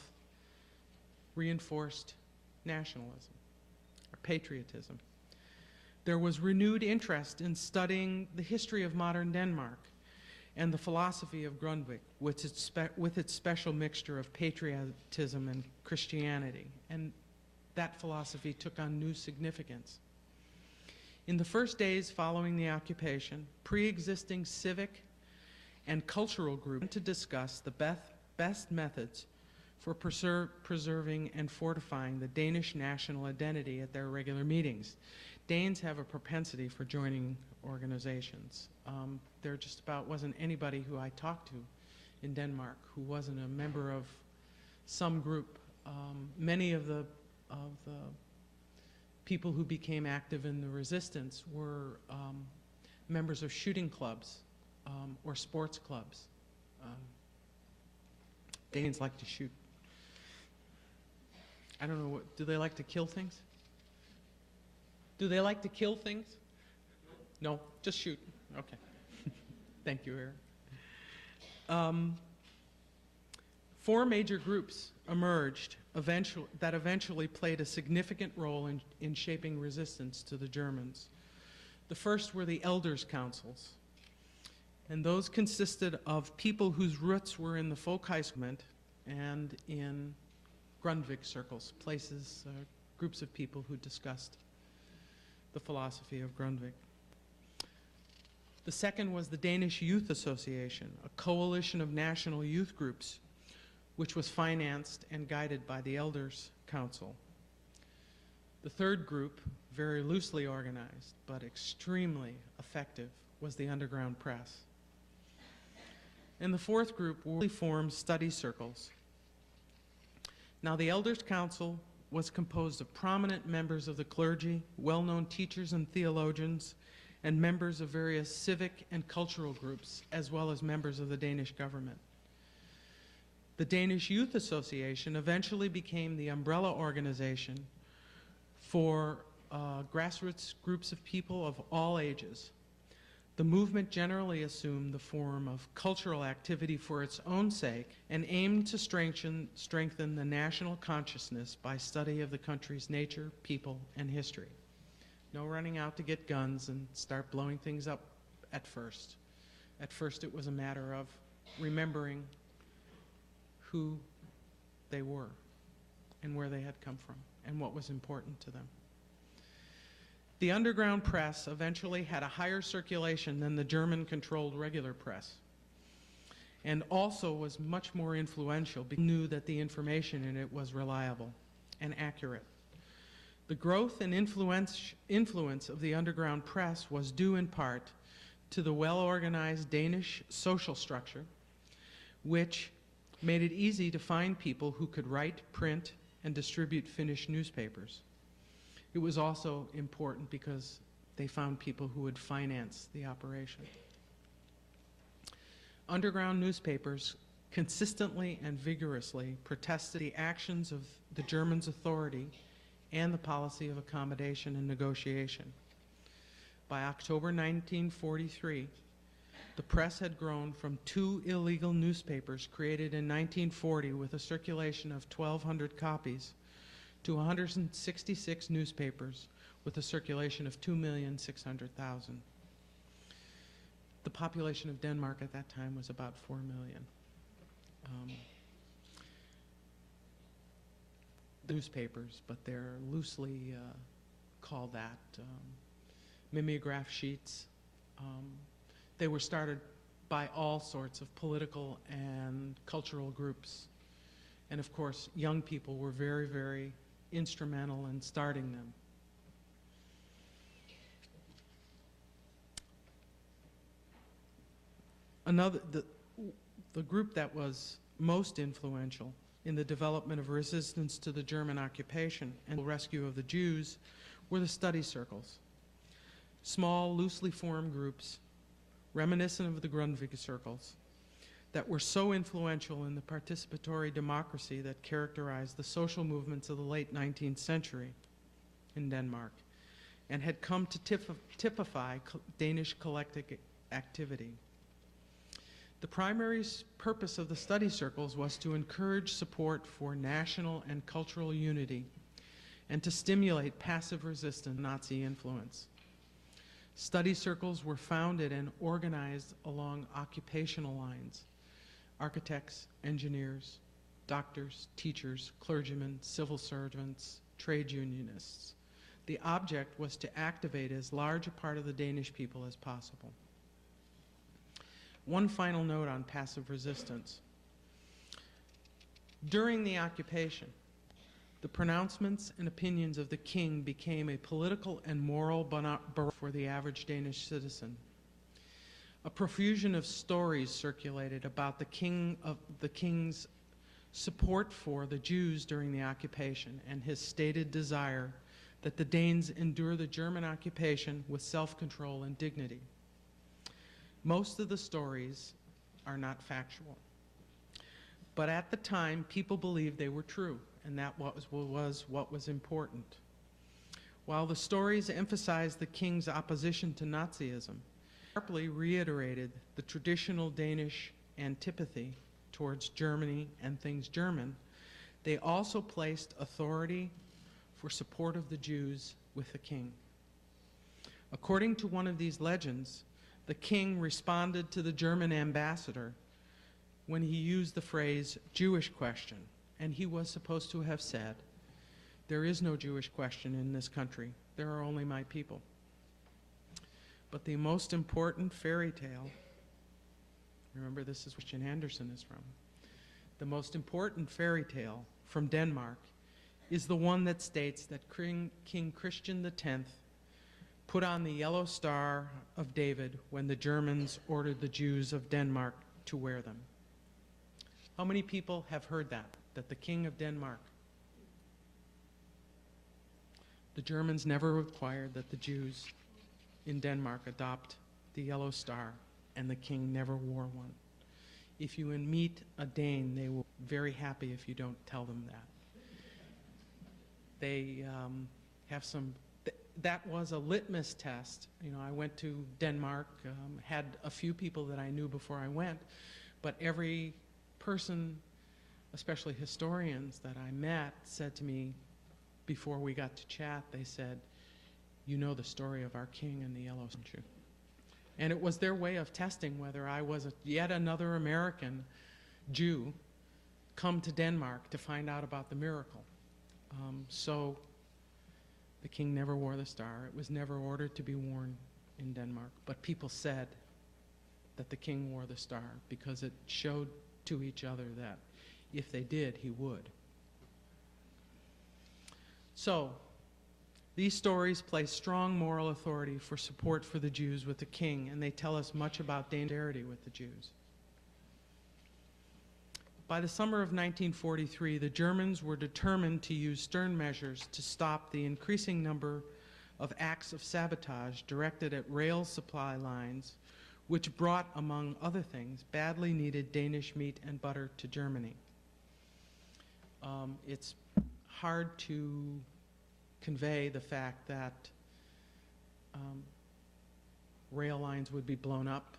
reinforced nationalism, or patriotism. There was renewed interest in studying the history of modern Denmark and the philosophy of Grundtvig with its special mixture of patriotism and Christianity, and that philosophy took on new significance. In the first days following the occupation, pre-existing civic and cultural groups to discuss the best methods for preserving and fortifying the Danish national identity at their regular meetings. Danes have a propensity for joining organizations. There just about wasn't anybody who I talked to in Denmark who wasn't a member of some group. Many of the people who became active in the resistance were members of shooting clubs or sports clubs. Danes like to shoot. I don't know, do they like to kill things? Do they like to kill things? No, just shoot. Okay. Thank you, Eric. 4 major groups emerged that eventually played a significant role in shaping resistance to the Germans. The first were the Elders' Councils, and those consisted of people whose roots were in the Folkeheisment and in Grundtvig circles, places, groups of people who discussed the philosophy of Grundtvig. The second was the Danish Youth Association, a coalition of national youth groups, which was financed and guided by the Elders' Council. The third group, very loosely organized, but extremely effective, was the underground press. And the fourth group really formed study circles. Now, the Elders' Council was composed of prominent members of the clergy, well-known teachers and theologians, and members of various civic and cultural groups, as well as members of the Danish government. The Danish Youth Association eventually became the umbrella organization for grassroots groups of people of all ages. The movement generally assumed the form of cultural activity for its own sake and aimed to strengthen the national consciousness by study of the country's nature, people, and history. No running out to get guns and start blowing things up at first. At first, it was a matter of remembering who they were and where they had come from and what was important to them. The underground press eventually had a higher circulation than the German-controlled regular press, and also was much more influential because they knew that the information in it was reliable and accurate. The growth and influence of the underground press was due in part to the well-organized Danish social structure, which made it easy to find people who could write, print, and distribute Finnish newspapers. It was also important because they found people who would finance the operation. underground newspapers consistently and vigorously protested the actions of the Germans' authority and the policy of accommodation and negotiation. By October 1943, the press had grown from 2 illegal newspapers created in 1940 with a circulation of 1,200 copies to 166 newspapers with a circulation of 2,600,000. The population of Denmark at that time was about 4 million. Newspapers, but they're loosely called that. Mimeograph sheets. They were started by all sorts of political and cultural groups. And of course, young people were very, very instrumental in starting them. The group that was most influential in the development of resistance to the German occupation and the rescue of the Jews were the study circles. Small, loosely formed groups, reminiscent of the Grundtvig circles, that were so influential in the participatory democracy that characterized the social movements of the late 19th century in Denmark and had come to typify Danish collective activity. The primary purpose of the study circles was to encourage support for national and cultural unity and to stimulate passive resistance to Nazi influence. Study circles were founded and organized along occupational lines: architects, engineers, doctors, teachers, clergymen, civil servants, trade unionists. The object was to activate as large a part of the Danish people as possible. One final note on passive resistance. During the occupation, the pronouncements and opinions of the king became a political and moral barometer for the average Danish citizen. A profusion of stories circulated about the king's support for the Jews during the occupation and his stated desire that the Danes endure the German occupation with self-control and dignity. Most of the stories are not factual, but at the time people believed they were true, and that was what was important. While the stories emphasized the king's opposition to Nazism, sharply reiterated the traditional Danish antipathy towards Germany and things German, they also placed authority for support of the Jews with the king. According to one of these legends, the king responded to the German ambassador when he used the phrase Jewish question, and he was supposed to have said, "There is no Jewish question in this country. There are only my people." But the most important fairy tale, remember this is where Christian Andersen is from, the most important fairy tale from Denmark is the one that states that King Christian X put on the yellow star of David when the Germans ordered the Jews of Denmark to wear them. How many people have heard that the King of Denmark? The Germans never required that the Jews in Denmark adopt the yellow star, and the king never wore one. If you meet a Dane, they will be very happy if you don't tell them that. They have some, that was a litmus test. You know, I went to Denmark, had a few people that I knew before I went, but every person, especially historians that I met, said to me before we got to chat, they said, "You know the story of our king and the yellow star." And it was their way of testing whether I was yet another American Jew come to Denmark to find out about the miracle. So the king never wore the star. It was never ordered to be worn in Denmark. But people said that the king wore the star because it showed to each other that if they did, he would. So these stories place strong moral authority for support for the Jews with the king, and they tell us much about solidarity with the Jews. By the summer of 1943, the Germans were determined to use stern measures to stop the increasing number of acts of sabotage directed at rail supply lines which brought, among other things, badly needed Danish meat and butter to Germany. It's hard to convey the fact that rail lines would be blown up,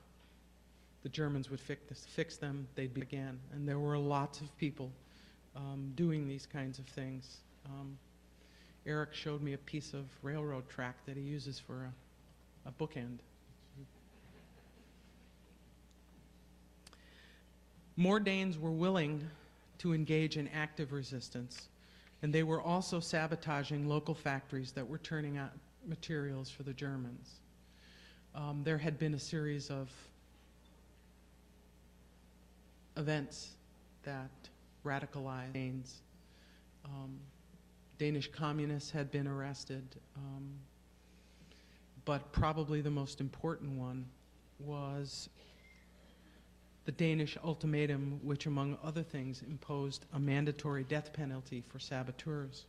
the Germans would fix them, they'd be again. And there were lots of people doing these kinds of things. Eric showed me a piece of railroad track that he uses for a bookend. More Danes were willing to engage in active resistance, and they were also sabotaging local factories that were turning out materials for the Germans. There had been a series of events that radicalized Danes. Danish communists had been arrested, but probably the most important one was the Danish ultimatum, which among other things imposed a mandatory death penalty for saboteurs.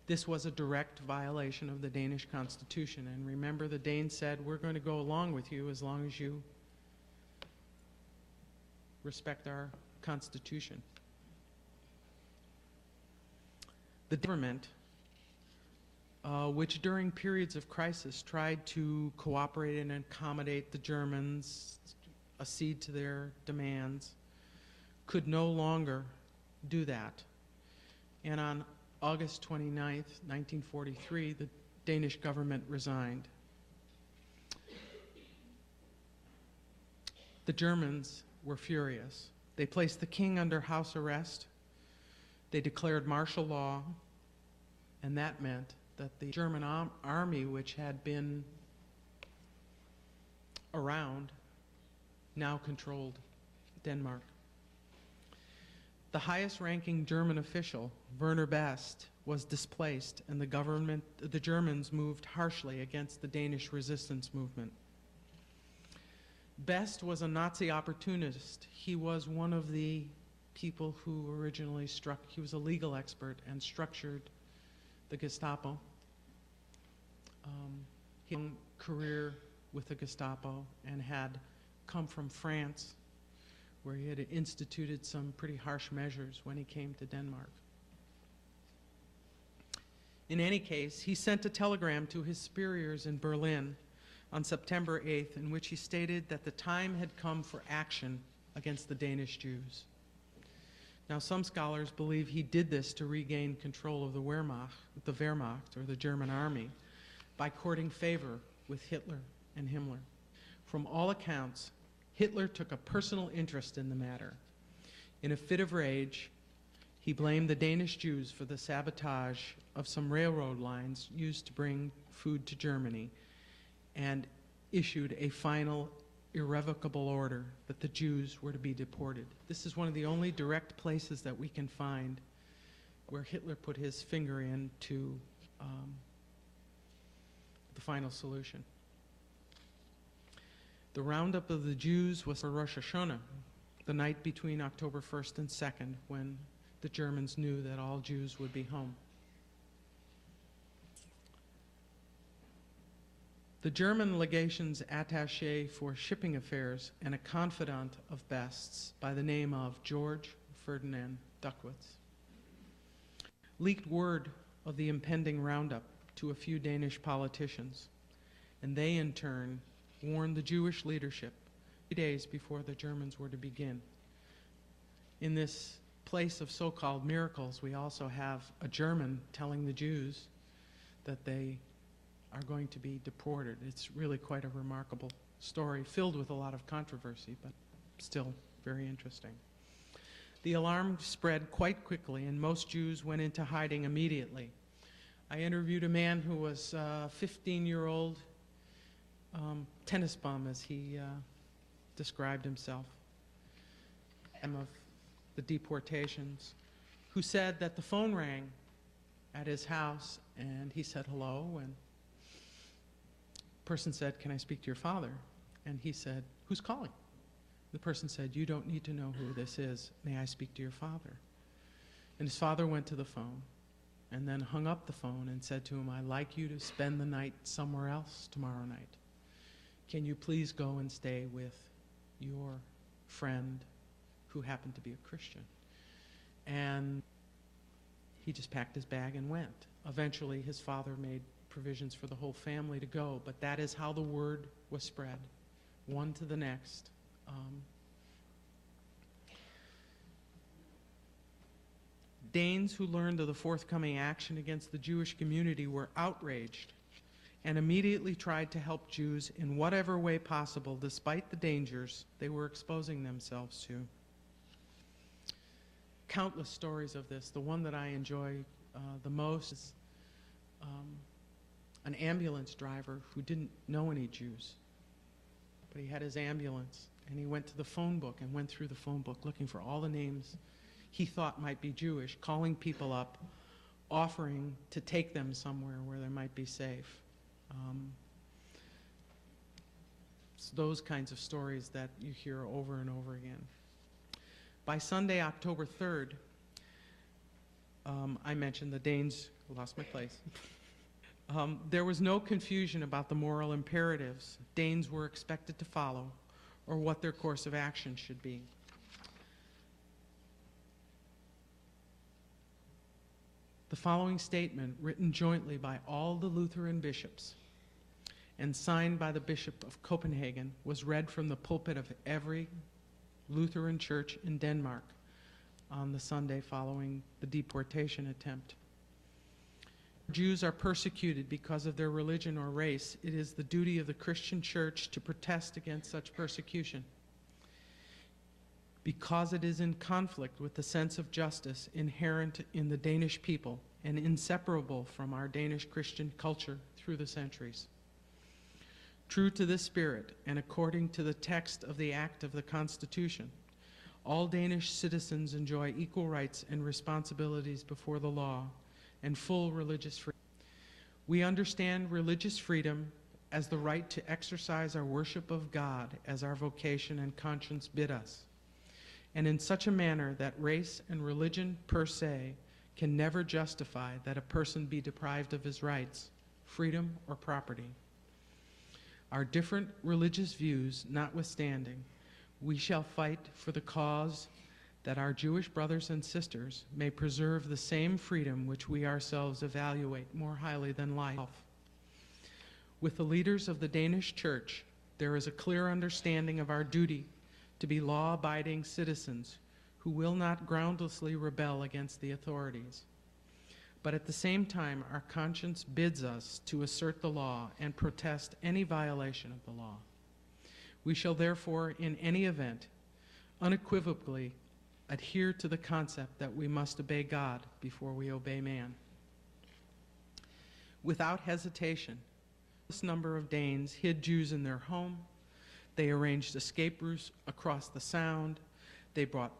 This was a direct violation of the Danish Constitution, and remember, the Danes said, we're going to go along with you as long as you respect our Constitution. The government, which during periods of crisis tried to cooperate and accommodate the Germans, accede to their demands, could no longer do that. And on August 29th, 1943, the Danish government resigned. The Germans were furious. They placed the king under house arrest. They declared martial law, and that meant that the German army, which had been around, now controlled Denmark. The highest-ranking German official, Werner Best, was displaced, and the Germans moved harshly against the Danish resistance movement. Best was a Nazi opportunist. He was one of the people who originally he was a legal expert and structured the Gestapo. He had a career with the Gestapo and had come from France, where he had instituted some pretty harsh measures when he came to Denmark. In any case, he sent a telegram to his superiors in Berlin on September 8th, in which he stated that the time had come for action against the Danish Jews. Now, some scholars believe he did this to regain control of the Wehrmacht, or the German army, by courting favor with Hitler and Himmler. From all accounts, Hitler took a personal interest in the matter. In a fit of rage, he blamed the Danish Jews for the sabotage of some railroad lines used to bring food to Germany, and issued a final irrevocable order that the Jews were to be deported. This is one of the only direct places that we can find where Hitler put his finger into the final solution. The roundup of the Jews was for Rosh Hashanah, the night between October 1st and 2nd, when the Germans knew that all Jews would be home. The German legation's attaché for shipping affairs and a confidant of Best's by the name of George Ferdinand Duckwitz leaked word of the impending roundup to a few Danish politicians, and they in turn warned the Jewish leadership 3 days before the Germans were to begin. In this place of so-called miracles, we also have a German telling the Jews that they are going to be deported. It's really quite a remarkable story, filled with a lot of controversy, but still very interesting. The alarm spread quite quickly, and most Jews went into hiding immediately. I interviewed a man who was a 15-year-old tennis bum, as he described himself, of the deportations, who said that the phone rang at his house, and he said hello, and the person said, "Can I speak to your father?" And he said, "Who's calling?" The person said, "You don't need to know who this is. May I speak to your father?" And his father went to the phone and then hung up the phone and said to him, "I'd like you to spend the night somewhere else tomorrow night. can you please go and stay with your friend who happened to be a Christian? And he just packed his bag and went. Eventually, his father made provisions for the whole family to go, but that is how the word was spread, one to the next. Danes who learned of the forthcoming action against the Jewish community were outraged and immediately tried to help Jews in whatever way possible, despite the dangers they were exposing themselves to. Countless stories of this. The one that I enjoy the most is an ambulance driver who didn't know any Jews, but he had his ambulance, and he went to the phone book and went through the phone book looking for all the names he thought might be Jewish, calling people up, offering to take them somewhere where they might be safe. It's those kinds of stories that you hear over and over again. By Sunday, October 3rd, I mentioned the Danes, lost my place. There was no confusion about the moral imperatives Danes were expected to follow or what their course of action should be. The following statement, written jointly by all the Lutheran bishops and signed by the Bishop of Copenhagen, was read from the pulpit of every Lutheran church in Denmark on the Sunday following the deportation attempt. Jews are persecuted because of their religion or race. It is the duty of the Christian church to protest against such persecution, because it is in conflict with the sense of justice inherent in the Danish people and inseparable from our Danish Christian culture through the centuries. True to this spirit, and according to the text of the Act of the Constitution, all Danish citizens enjoy equal rights and responsibilities before the law and full religious freedom. We understand religious freedom as the right to exercise our worship of God as our vocation and conscience bid us, and in such a manner that race and religion per se can never justify that a person be deprived of his rights, freedom, or property. Our different religious views notwithstanding, we shall fight for the cause that our Jewish brothers and sisters may preserve the same freedom which we ourselves evaluate more highly than life. With the leaders of the Danish Church, there is a clear understanding of our duty to be law-abiding citizens who will not groundlessly rebel against the authorities. But at the same time, our conscience bids us to assert the law and protest any violation of the law. We shall therefore, in any event, unequivocally adhere to the concept that we must obey God before we obey man. Without hesitation, this number of Danes hid Jews in their home. They arranged escape routes across the Sound. They brought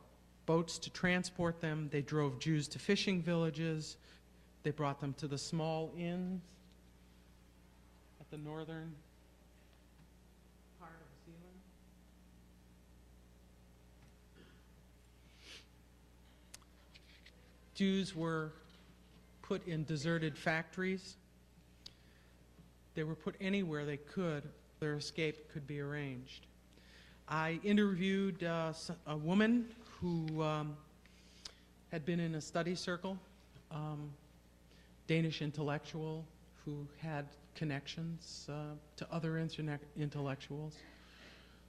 boats to transport them. They drove Jews to fishing villages. They brought them to the small inns at the northern part of Zealand. Jews were put in deserted factories. They were put anywhere they could. Their escape could be arranged. I interviewed a woman who had been in a study circle, Danish intellectual who had connections to other intellectuals,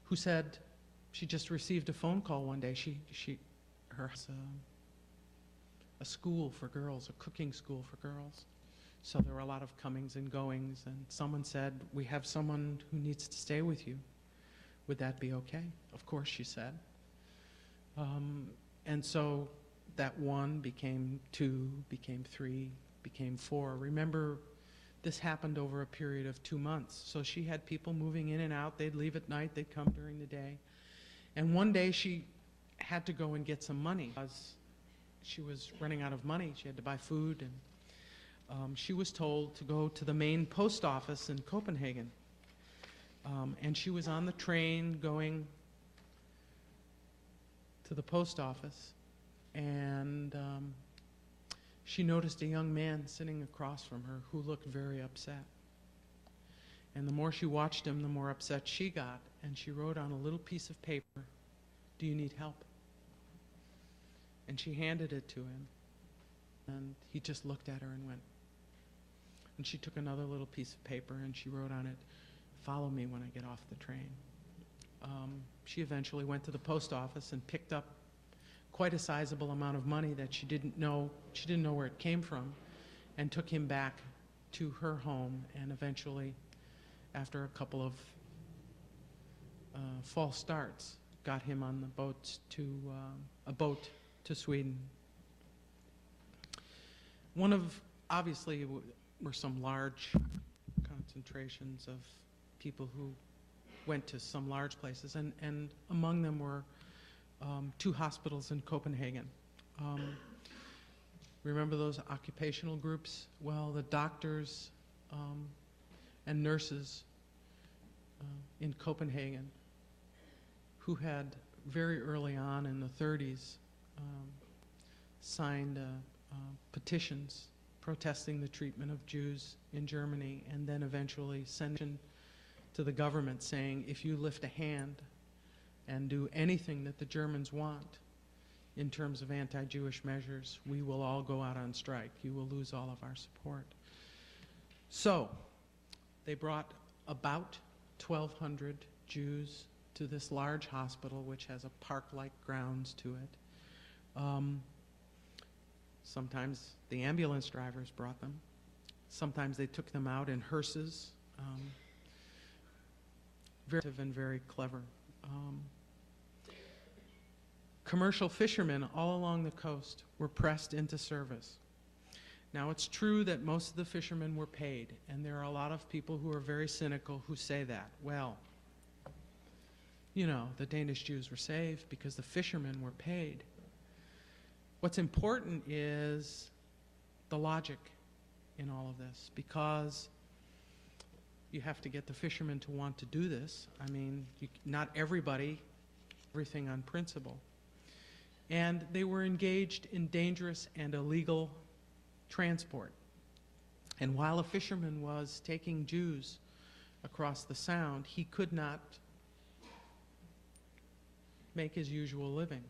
who said she just received a phone call one day. Her a school for girls, a cooking school for girls. So there were a lot of comings and goings, and someone said, "We have someone who needs to stay with you. Would that be okay?" Of course, she said. And so that one became two, became three, became four. Remember, this happened over a period of 2 months. So she had people moving in and out. They'd leave at night, they'd come during the day. And one day she had to go and get some money. She was running out of money. She had to buy food, and she was told to go to the main post office in Copenhagen. And she was on the train going to the post office, and she noticed a young man sitting across from her who looked very upset. And the more she watched him, the more upset she got. And she wrote on a little piece of paper, "Do you need help?" And she handed it to him. And he just looked at her and went. And she took another little piece of paper and she wrote on it, "Follow me when I get off the train." She eventually went to the post office and picked up quite a sizable amount of money that she didn't know where it came from, and took him back to her home, and eventually, after a couple of false starts, got him on the boat to a boat to Sweden. Obviously were some large concentrations of people who went to some large places, and among them were 2 hospitals in Copenhagen. Remember those occupational groups? Well, the doctors and nurses in Copenhagen, who had very early on in the 30s signed petitions protesting the treatment of Jews in Germany, and then eventually sent to the government saying, if you lift a hand and do anything that the Germans want in terms of anti-Jewish measures, we will all go out on strike. You will lose all of our support. So they brought about 1,200 Jews to this large hospital, which has a park-like grounds to it. Sometimes the ambulance drivers brought them. Sometimes they took them out in hearses. Very active and very clever. Commercial fishermen all along the coast were pressed into service. Now, it's true that most of the fishermen were paid, and there are a lot of people who are very cynical who say that. Well, you know, the Danish Jews were saved because the fishermen were paid. What's important is the logic in all of this, because you have to get the fishermen to want to do this. I mean, not everybody, everything on principle. And they were engaged in dangerous and illegal transport. And while a fisherman was taking Jews across the Sound, he could not make his usual living.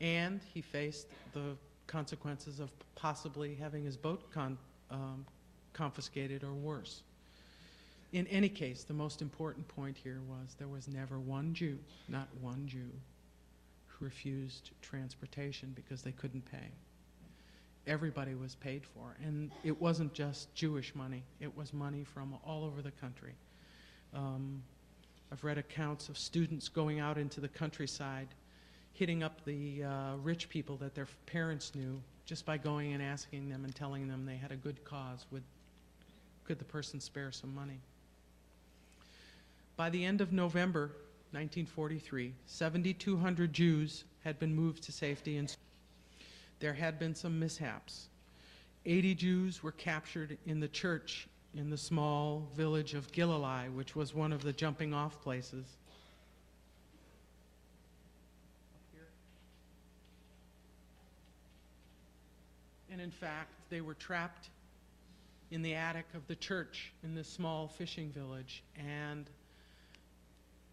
And he faced the consequences of possibly having his boat confiscated or worse. In any case, the most important point here was there was never one Jew, not one Jew, who refused transportation because they couldn't pay. Everybody was paid for, and it wasn't just Jewish money. It was money from all over the country. I've read accounts of students going out into the countryside, hitting up the rich people that their parents knew just by going and asking them and telling them they had a good cause. Could the person spare some money? By the end of November 1943, 7,200 Jews had been moved to safety, and there had been some mishaps. 80 Jews were captured in the church in the small village of Gillelei, which was one of the jumping off places. And in fact, they were trapped in the attic of the church in this small fishing village, and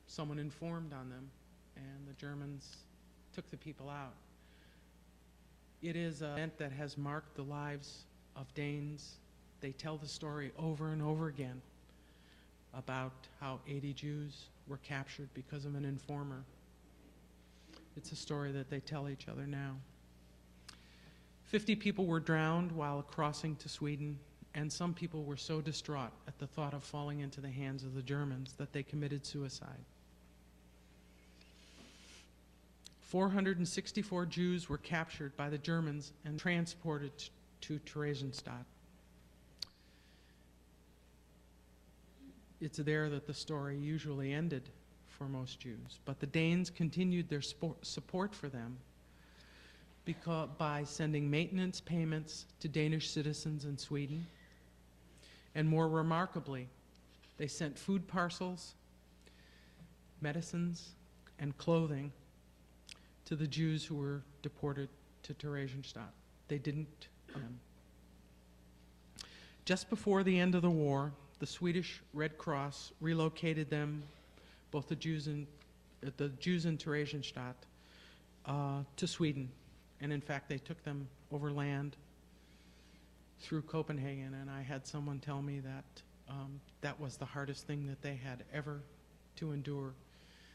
someone informed on them, and the Germans took the people out. It is an event that has marked the lives of Danes. They tell the story over and over again about how 80 Jews were captured because of an informer. It's a story that they tell each other now. 50 people were drowned while crossing to Sweden, and some people were so distraught at the thought of falling into the hands of the Germans that they committed suicide. 464 Jews were captured by the Germans and transported to Theresienstadt. It's there that the story usually ended for most Jews, but the Danes continued their support for them by sending maintenance payments to Danish citizens in Sweden. And more remarkably, they sent food parcels, medicines, and clothing to the Jews who were deported to Theresienstadt. They didn't. Just before the end of the war, the Swedish Red Cross relocated them, both the Jews in Theresienstadt, to Sweden. And in fact, they took them overland through Copenhagen, and I had someone tell me that that was the hardest thing that they had ever to endure,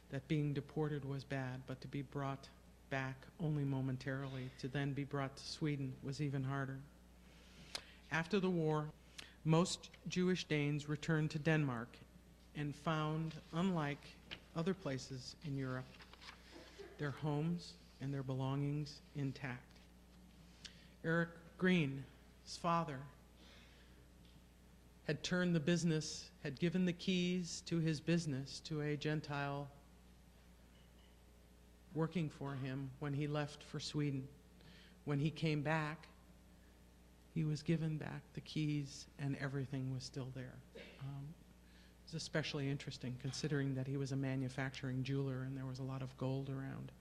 that being deported was bad, but to be brought back only momentarily, to then be brought to Sweden, was even harder. After the war, most Jewish Danes returned to Denmark and found, unlike other places in Europe, their homes and their belongings intact. Eric Green, his father, had turned the business, had given the keys to his business to a Gentile working for him when he left for Sweden. When he came back, he was given back the keys and everything was still there. It was especially interesting considering that he was a manufacturing jeweler and there was a lot of gold around.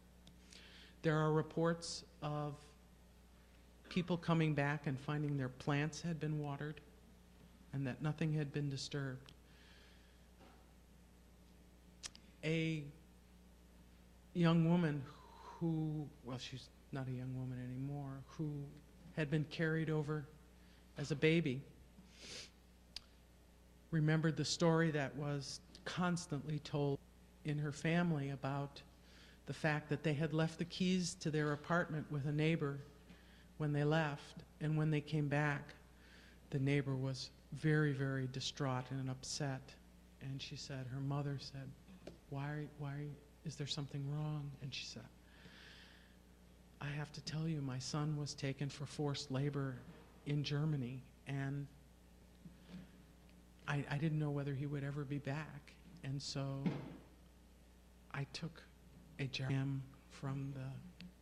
There are reports of people coming back and finding their plants had been watered and that nothing had been disturbed. A young woman who, well, she's not a young woman anymore, who had been carried over as a baby, remembered the story that was constantly told in her family about the fact that they had left the keys to their apartment with a neighbor when they left, and when they came back, the neighbor was very, very distraught and upset. And she said, her mother said, why is there something wrong? And she said, I have to tell you, my son was taken for forced labor in Germany, and I didn't know whether he would ever be back. And so I took a jam from the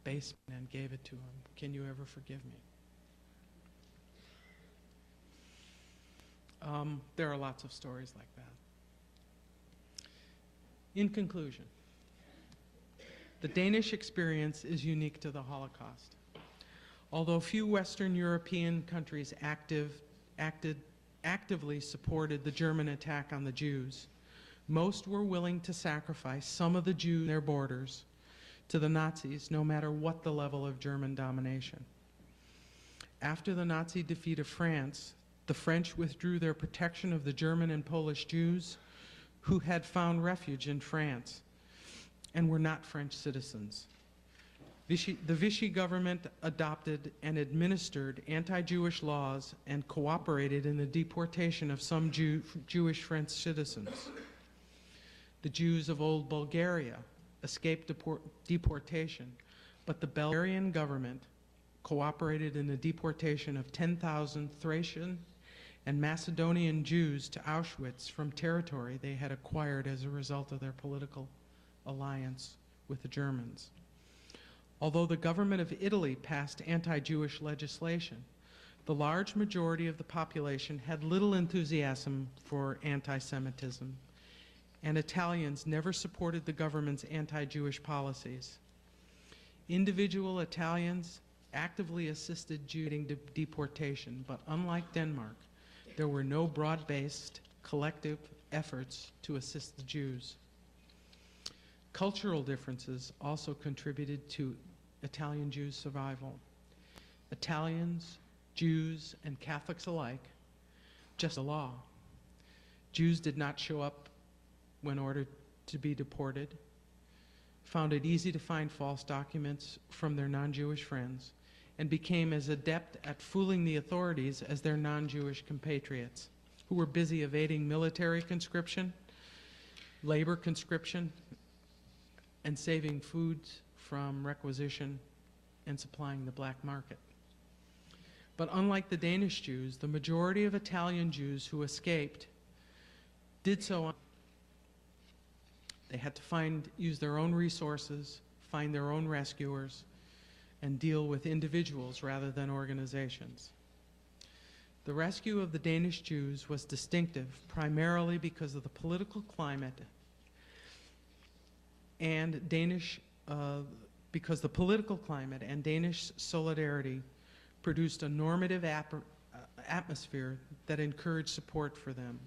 basement and gave it to him. Can you ever forgive me? There are lots of stories like that. In conclusion, the Danish experience is unique to the Holocaust. Although few Western European countries actively supported the German attack on the Jews, most were willing to sacrifice some of the Jews in their borders to the Nazis, no matter what the level of German domination. After the Nazi defeat of France, the French withdrew their protection of the German and Polish Jews who had found refuge in France and were not French citizens. The Vichy government adopted and administered anti-Jewish laws and cooperated in the deportation of some Jewish French citizens. The Jews of old Bulgaria escaped deportation, but the Bulgarian government cooperated in the deportation of 10,000 Thracian and Macedonian Jews to Auschwitz from territory they had acquired as a result of their political alliance with the Germans. Although the government of Italy passed anti-Jewish legislation, the large majority of the population had little enthusiasm for anti-Semitism, and Italians never supported the government's anti-Jewish policies. Individual Italians actively assisted Jews in deportation, but unlike Denmark, there were no broad-based collective efforts to assist the Jews. Cultural differences also contributed to Italian Jews' survival. Italians, Jews, and Catholics alike, just the law. Jews did not show up when ordered to be deported, found it easy to find false documents from their non-Jewish friends, and became as adept at fooling the authorities as their non-Jewish compatriots, who were busy evading military conscription, labor conscription, and saving foods from requisition and supplying the black market. But unlike the Danish Jews, the majority of Italian Jews who escaped did so. They had to use their own resources, find their own rescuers, and deal with individuals rather than organizations. The rescue of the Danish Jews was distinctive primarily because of the political climate and Danish solidarity produced a normative atmosphere that encouraged support for them.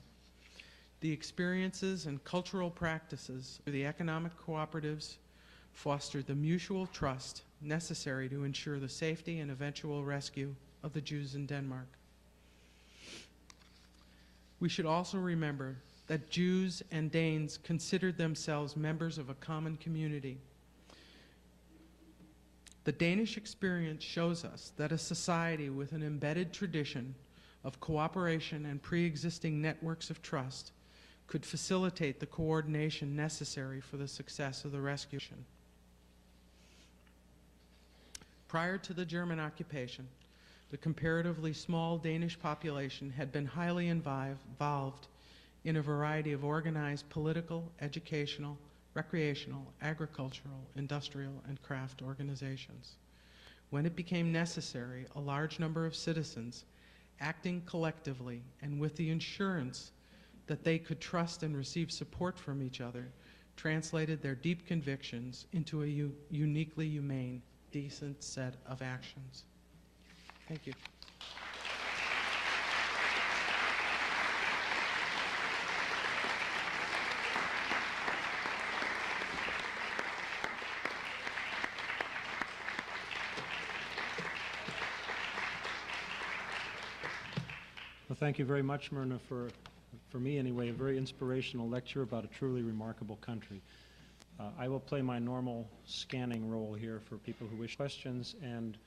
The experiences and cultural practices of the economic cooperatives fostered the mutual trust necessary to ensure the safety and eventual rescue of the Jews in Denmark. We should also remember that Jews and Danes considered themselves members of a common community. The Danish experience shows us that a society with an embedded tradition of cooperation and pre-existing networks of trust could facilitate the coordination necessary for the success of the rescue. Prior to the German occupation, the comparatively small Danish population had been highly involved in a variety of organized political, educational, recreational, agricultural, industrial, and craft organizations. When it became necessary, a large number of citizens, acting collectively and with the assurance that they could trust and receive support from each other, translated their deep convictions into a uniquely humane, decent set of actions. Thank you. Well, thank you very much, Myrna, for me anyway, a very inspirational lecture about a truly remarkable country. I will play my normal scanning role here for people who wish questions, and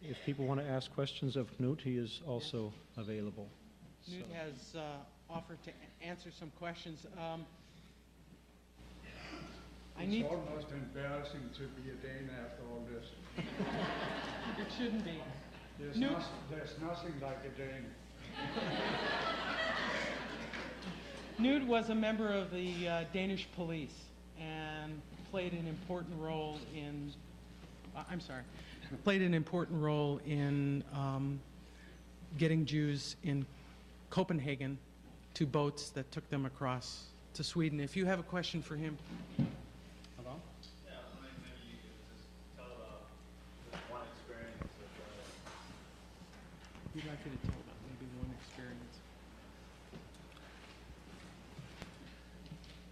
if people want to ask questions of Knut, he is also available. Knut has offered to answer some questions. It's almost embarrassing to be a Dane after all this. It shouldn't be. There's nothing like a Dane. Knut was a member of the Danish police and played an important role in, getting Jews in Copenhagen to boats that took them across to Sweden. If you have a question for him. Hello? Yeah, maybe you could just tell about one experience of We'd like you to tell about maybe one experience.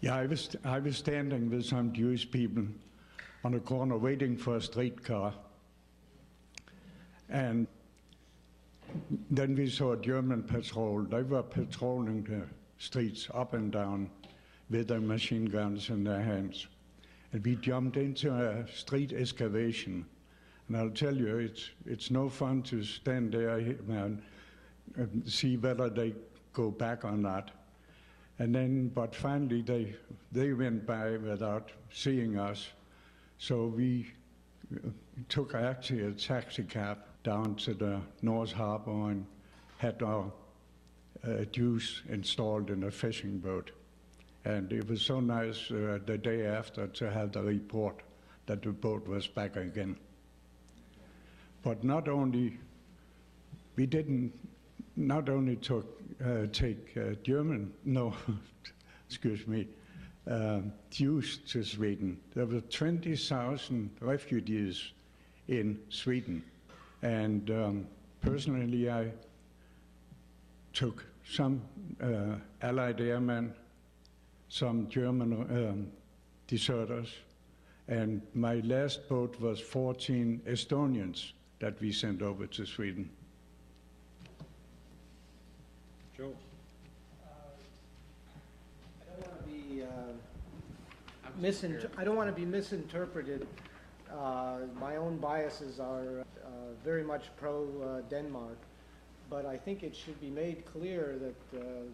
Yeah, I was standing with some Jewish people on a corner waiting for a streetcar. And then we saw a German patrol. They were patrolling the streets up and down with their machine guns in their hands. And we jumped into a street excavation. And I'll tell you, it's no fun to stand there and see whether they go back or not. And then, but finally they went by without seeing us. So we took actually a taxi cab down to the North Harbor and had our Jews installed in a fishing boat. And it was so nice the day after to have the report that the boat was back again. But not only, we didn't not only take Jews to Sweden. There were 20,000 refugees in Sweden. And personally, I took some Allied airmen, some German deserters, and my last boat was 14 Estonians that we sent over to Sweden. Joe. I don't want to be misinterpreted. My own biases are very much pro-Denmark, but I think it should be made clear that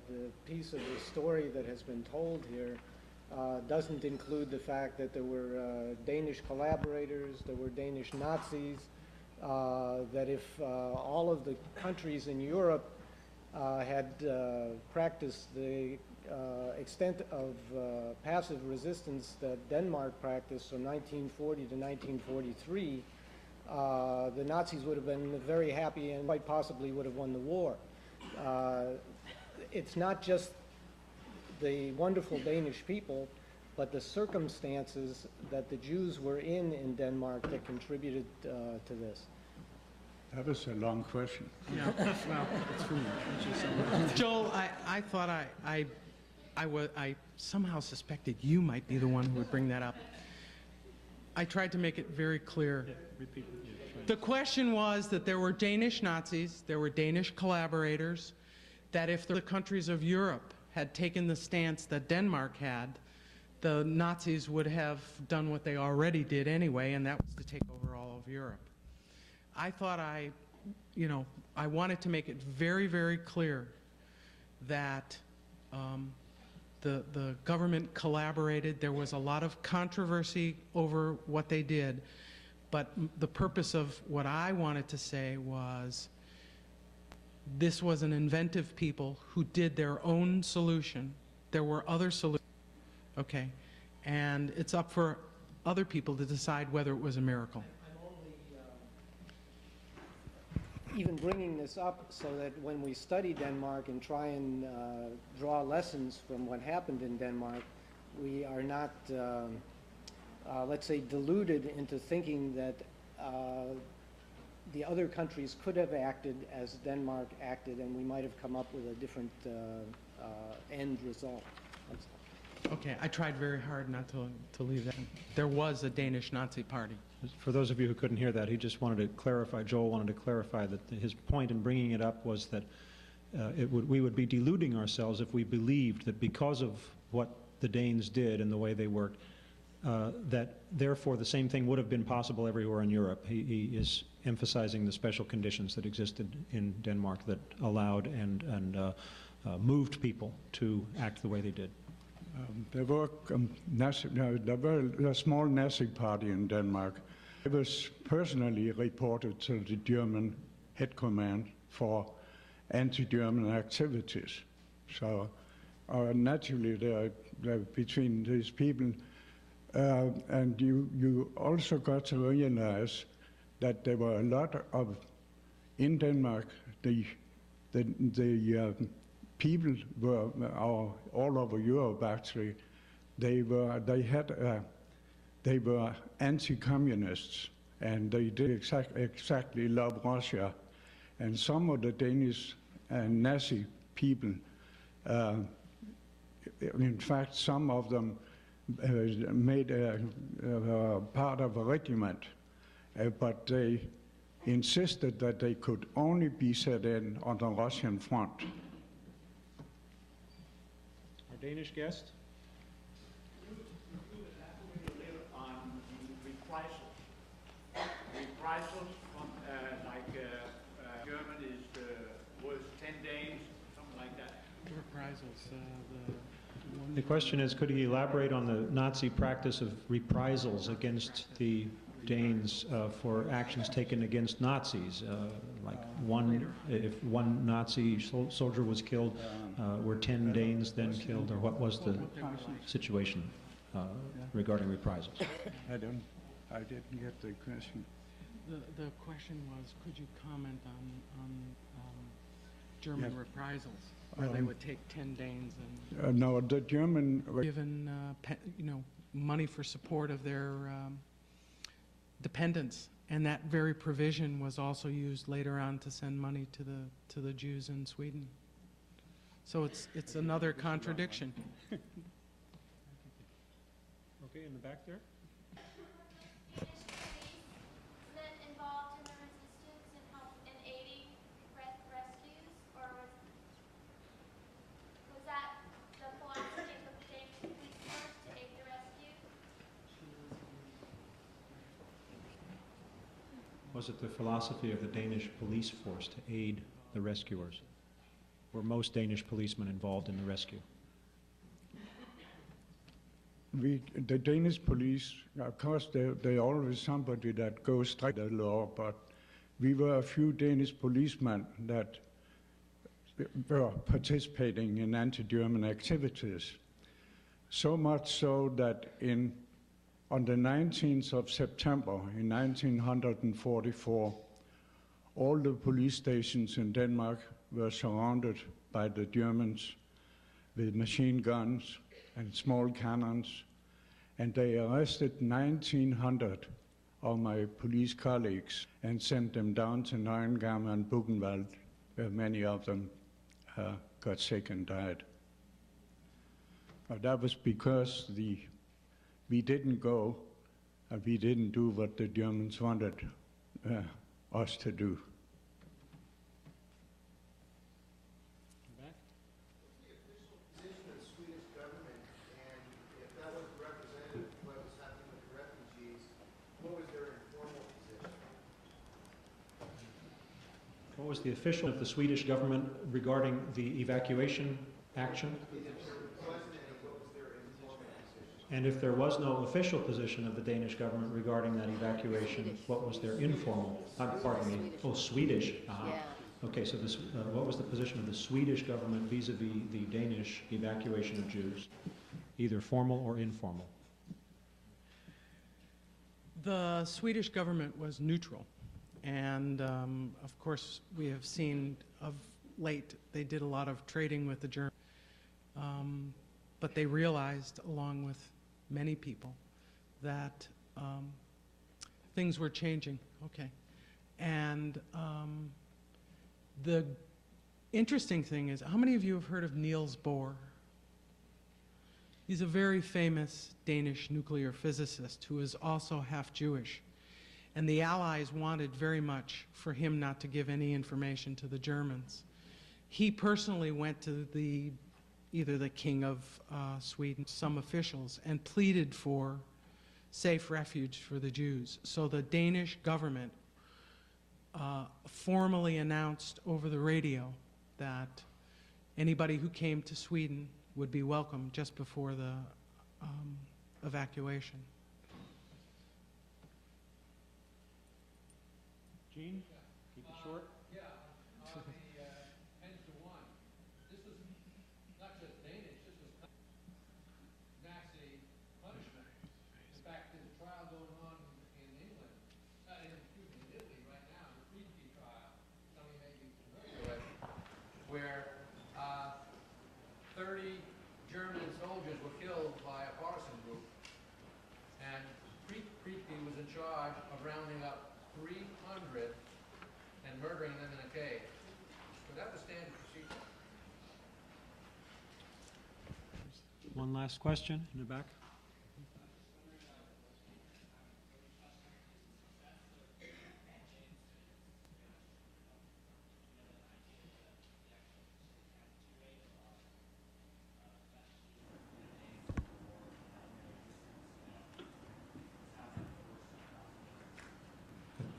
the piece of the story that has been told here doesn't include the fact that there were Danish collaborators, there were Danish Nazis, that if all of the countries in Europe had practiced the extent of passive resistance that Denmark practiced from 1940 to 1943, the Nazis would have been very happy and quite possibly would have won the war. It's not just the wonderful Danish people, but the circumstances that the Jews were in Denmark that contributed to this. That was a long question. Yeah, well, it's for me. Joel, I thought I I somehow suspected you might be the one who would bring that up. I tried to make it very clear. Yeah, repeat. Yeah, fine. The question was that there were Danish Nazis, there were Danish collaborators, that if the countries of Europe had taken the stance that Denmark had, the Nazis would have done what they already did anyway, and that was to take over all of Europe. I thought I wanted to make it very, very clear that the government collaborated. There was a lot of controversy over what they did, but the purpose of what I wanted to say was this was an inventive people who did their own solution. There were other solutions, okay? And it's up for other people to decide whether it was a miracle. I'm only even bringing this up so that when we study Denmark and try and draw lessons from what happened in Denmark, we are not, let's say, deluded into thinking that the other countries could have acted as Denmark acted, and we might have come up with a different end result. That's all. Okay, I tried very hard not to leave that. There was a Danish Nazi party. For those of you who couldn't hear that, he just wanted to clarify, Joel wanted to clarify that his point in bringing it up was that we would be deluding ourselves if we believed that because of what the Danes did and the way they worked, that therefore the same thing would have been possible everywhere in Europe. He is emphasizing the special conditions that existed in Denmark that allowed and moved people to act the way they did. There were a small Nazi party in Denmark. I was personally reported to the German head command for anti-German activities. So naturally, there between these people, and you also got to realize that there were a lot of, in Denmark, the people were, all over Europe actually, they were anti-communists, and they did exactly love Russia. And some of the Danish and Nazi people, in fact, some of them made part of a regiment, but they insisted that they could only be set in on the Russian front. Our Danish guest? You elaborate a little on the reprisals. Reprisals from, German is was 10 days, something like that. Reprisals. The question is, could he elaborate on the Nazi practice of reprisals against the Danes for actions taken against Nazis? If one Nazi soldier was killed, were 10 Danes then killed, or what was the situation regarding reprisals? I didn't get the question. The question was, could you comment on German reprisals, where they would take 10 Danes and No, the German... given money for support of their dependents, and that very provision was also used later on to send money to the Jews in Sweden. So it's another contradiction. Okay, in the back there. Involved in the resistance and help in aiding rescues, or was that the philosophy of the Danish police force to aid the rescue? Was it the philosophy of the Danish police force to aid the rescuers? Were most Danish policemen involved in the rescue? The Danish police, of course, they're always somebody that goes straight to the law, but we were a few Danish policemen that were participating in anti-German activities. So much so that on the 19th of September in 1944, all the police stations in Denmark were surrounded by the Germans with machine guns and small cannons, and they arrested 1,900 of my police colleagues and sent them down to Neuengamme and Buchenwald, where many of them got sick and died. That was because we didn't go, we didn't do what the Germans wanted us to do. Back? The official position of the Swedish government, and if that was representative of what was happening with the refugees, what was their informal position? What was the official of the Swedish government regarding the evacuation action? If there wasn't any, what was their informal position? And if there was no official position of the Danish government regarding that evacuation, what was their informal? Pardon me. Oh, Swedish. Yeah. Okay, so this, what was the position of the Swedish government vis-a-vis the Danish evacuation of Jews, either formal or informal? The Swedish government was neutral. And of course, we have seen of late, they did a lot of trading with the Germans. But they realized, along with many people, that things were changing. Okay. And the interesting thing is, how many of you have heard of Niels Bohr? He's a very famous Danish nuclear physicist who is also half Jewish. And the Allies wanted very much for him not to give any information to the Germans. He personally went to either the King of Sweden, some officials, and pleaded for safe refuge for the Jews. So the Danish government formally announced over the radio that anybody who came to Sweden would be welcome just before the evacuation. Gene, keep it short. Yeah, the 10-1. This was not just Danish, this was Nazi punishment. In fact, there's a trial going on in England, in Italy right now, the Prerequisite trial, some of you may be familiar with, where 30 German soldiers were killed by a partisan group, and Prerequisite was in charge of rounding up 300 and murdering them in a cave. So that was standard procedure. One last question in the back.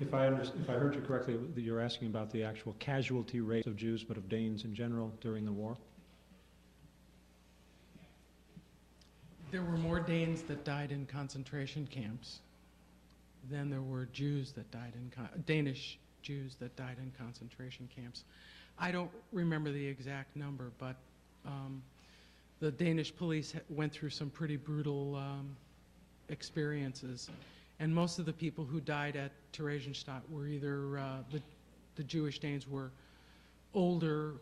If I heard you correctly, you're asking about the actual casualty rate of Jews, but of Danes in general during the war? There were more Danes that died in concentration camps than there were Jews that died in Danish Jews that died in concentration camps. I don't remember the exact number, but the Danish police went through some pretty brutal experiences. And most of the people who died at Theresienstadt were either, the Jewish Danes were older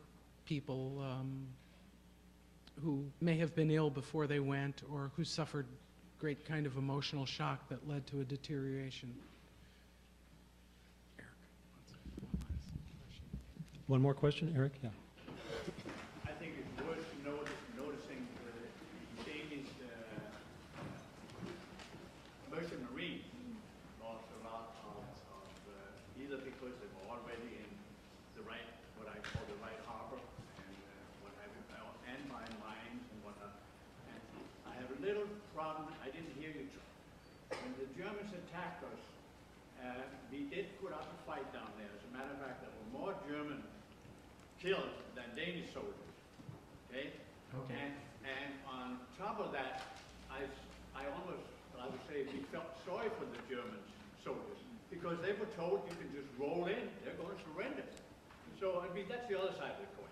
people who may have been ill before they went, or who suffered great kind of emotional shock that led to a deterioration. Eric, one more question, Eric? Yeah. I think it's worth noticing the Danish merchant marine lost a lot of either because they were already in the right, what I call the right harbor, and what have you, and mines and whatnot. And I have a little problem. I didn't hear you. When the Germans attacked us, we did put up a fight down there. As a matter of fact, there were more German killed than Danish soldiers. Okay? Okay. And on top of that, I would say we felt sorry for the German soldiers because they were told you can just roll in, they're going to surrender. So, I mean, that's the other side of the coin.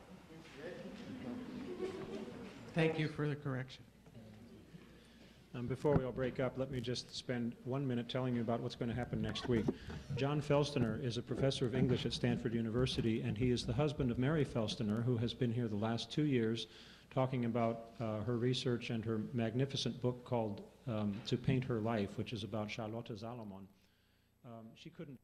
Thank you for the correction. Before we all break up, let me just spend 1 minute telling you about what's going to happen next week. John Felstener is a professor of English at Stanford University, and he is the husband of Mary Felstener, who has been here the last 2 years talking about her research and her magnificent book called To Paint Her Life, which is about Charlotte Salomon. She couldn't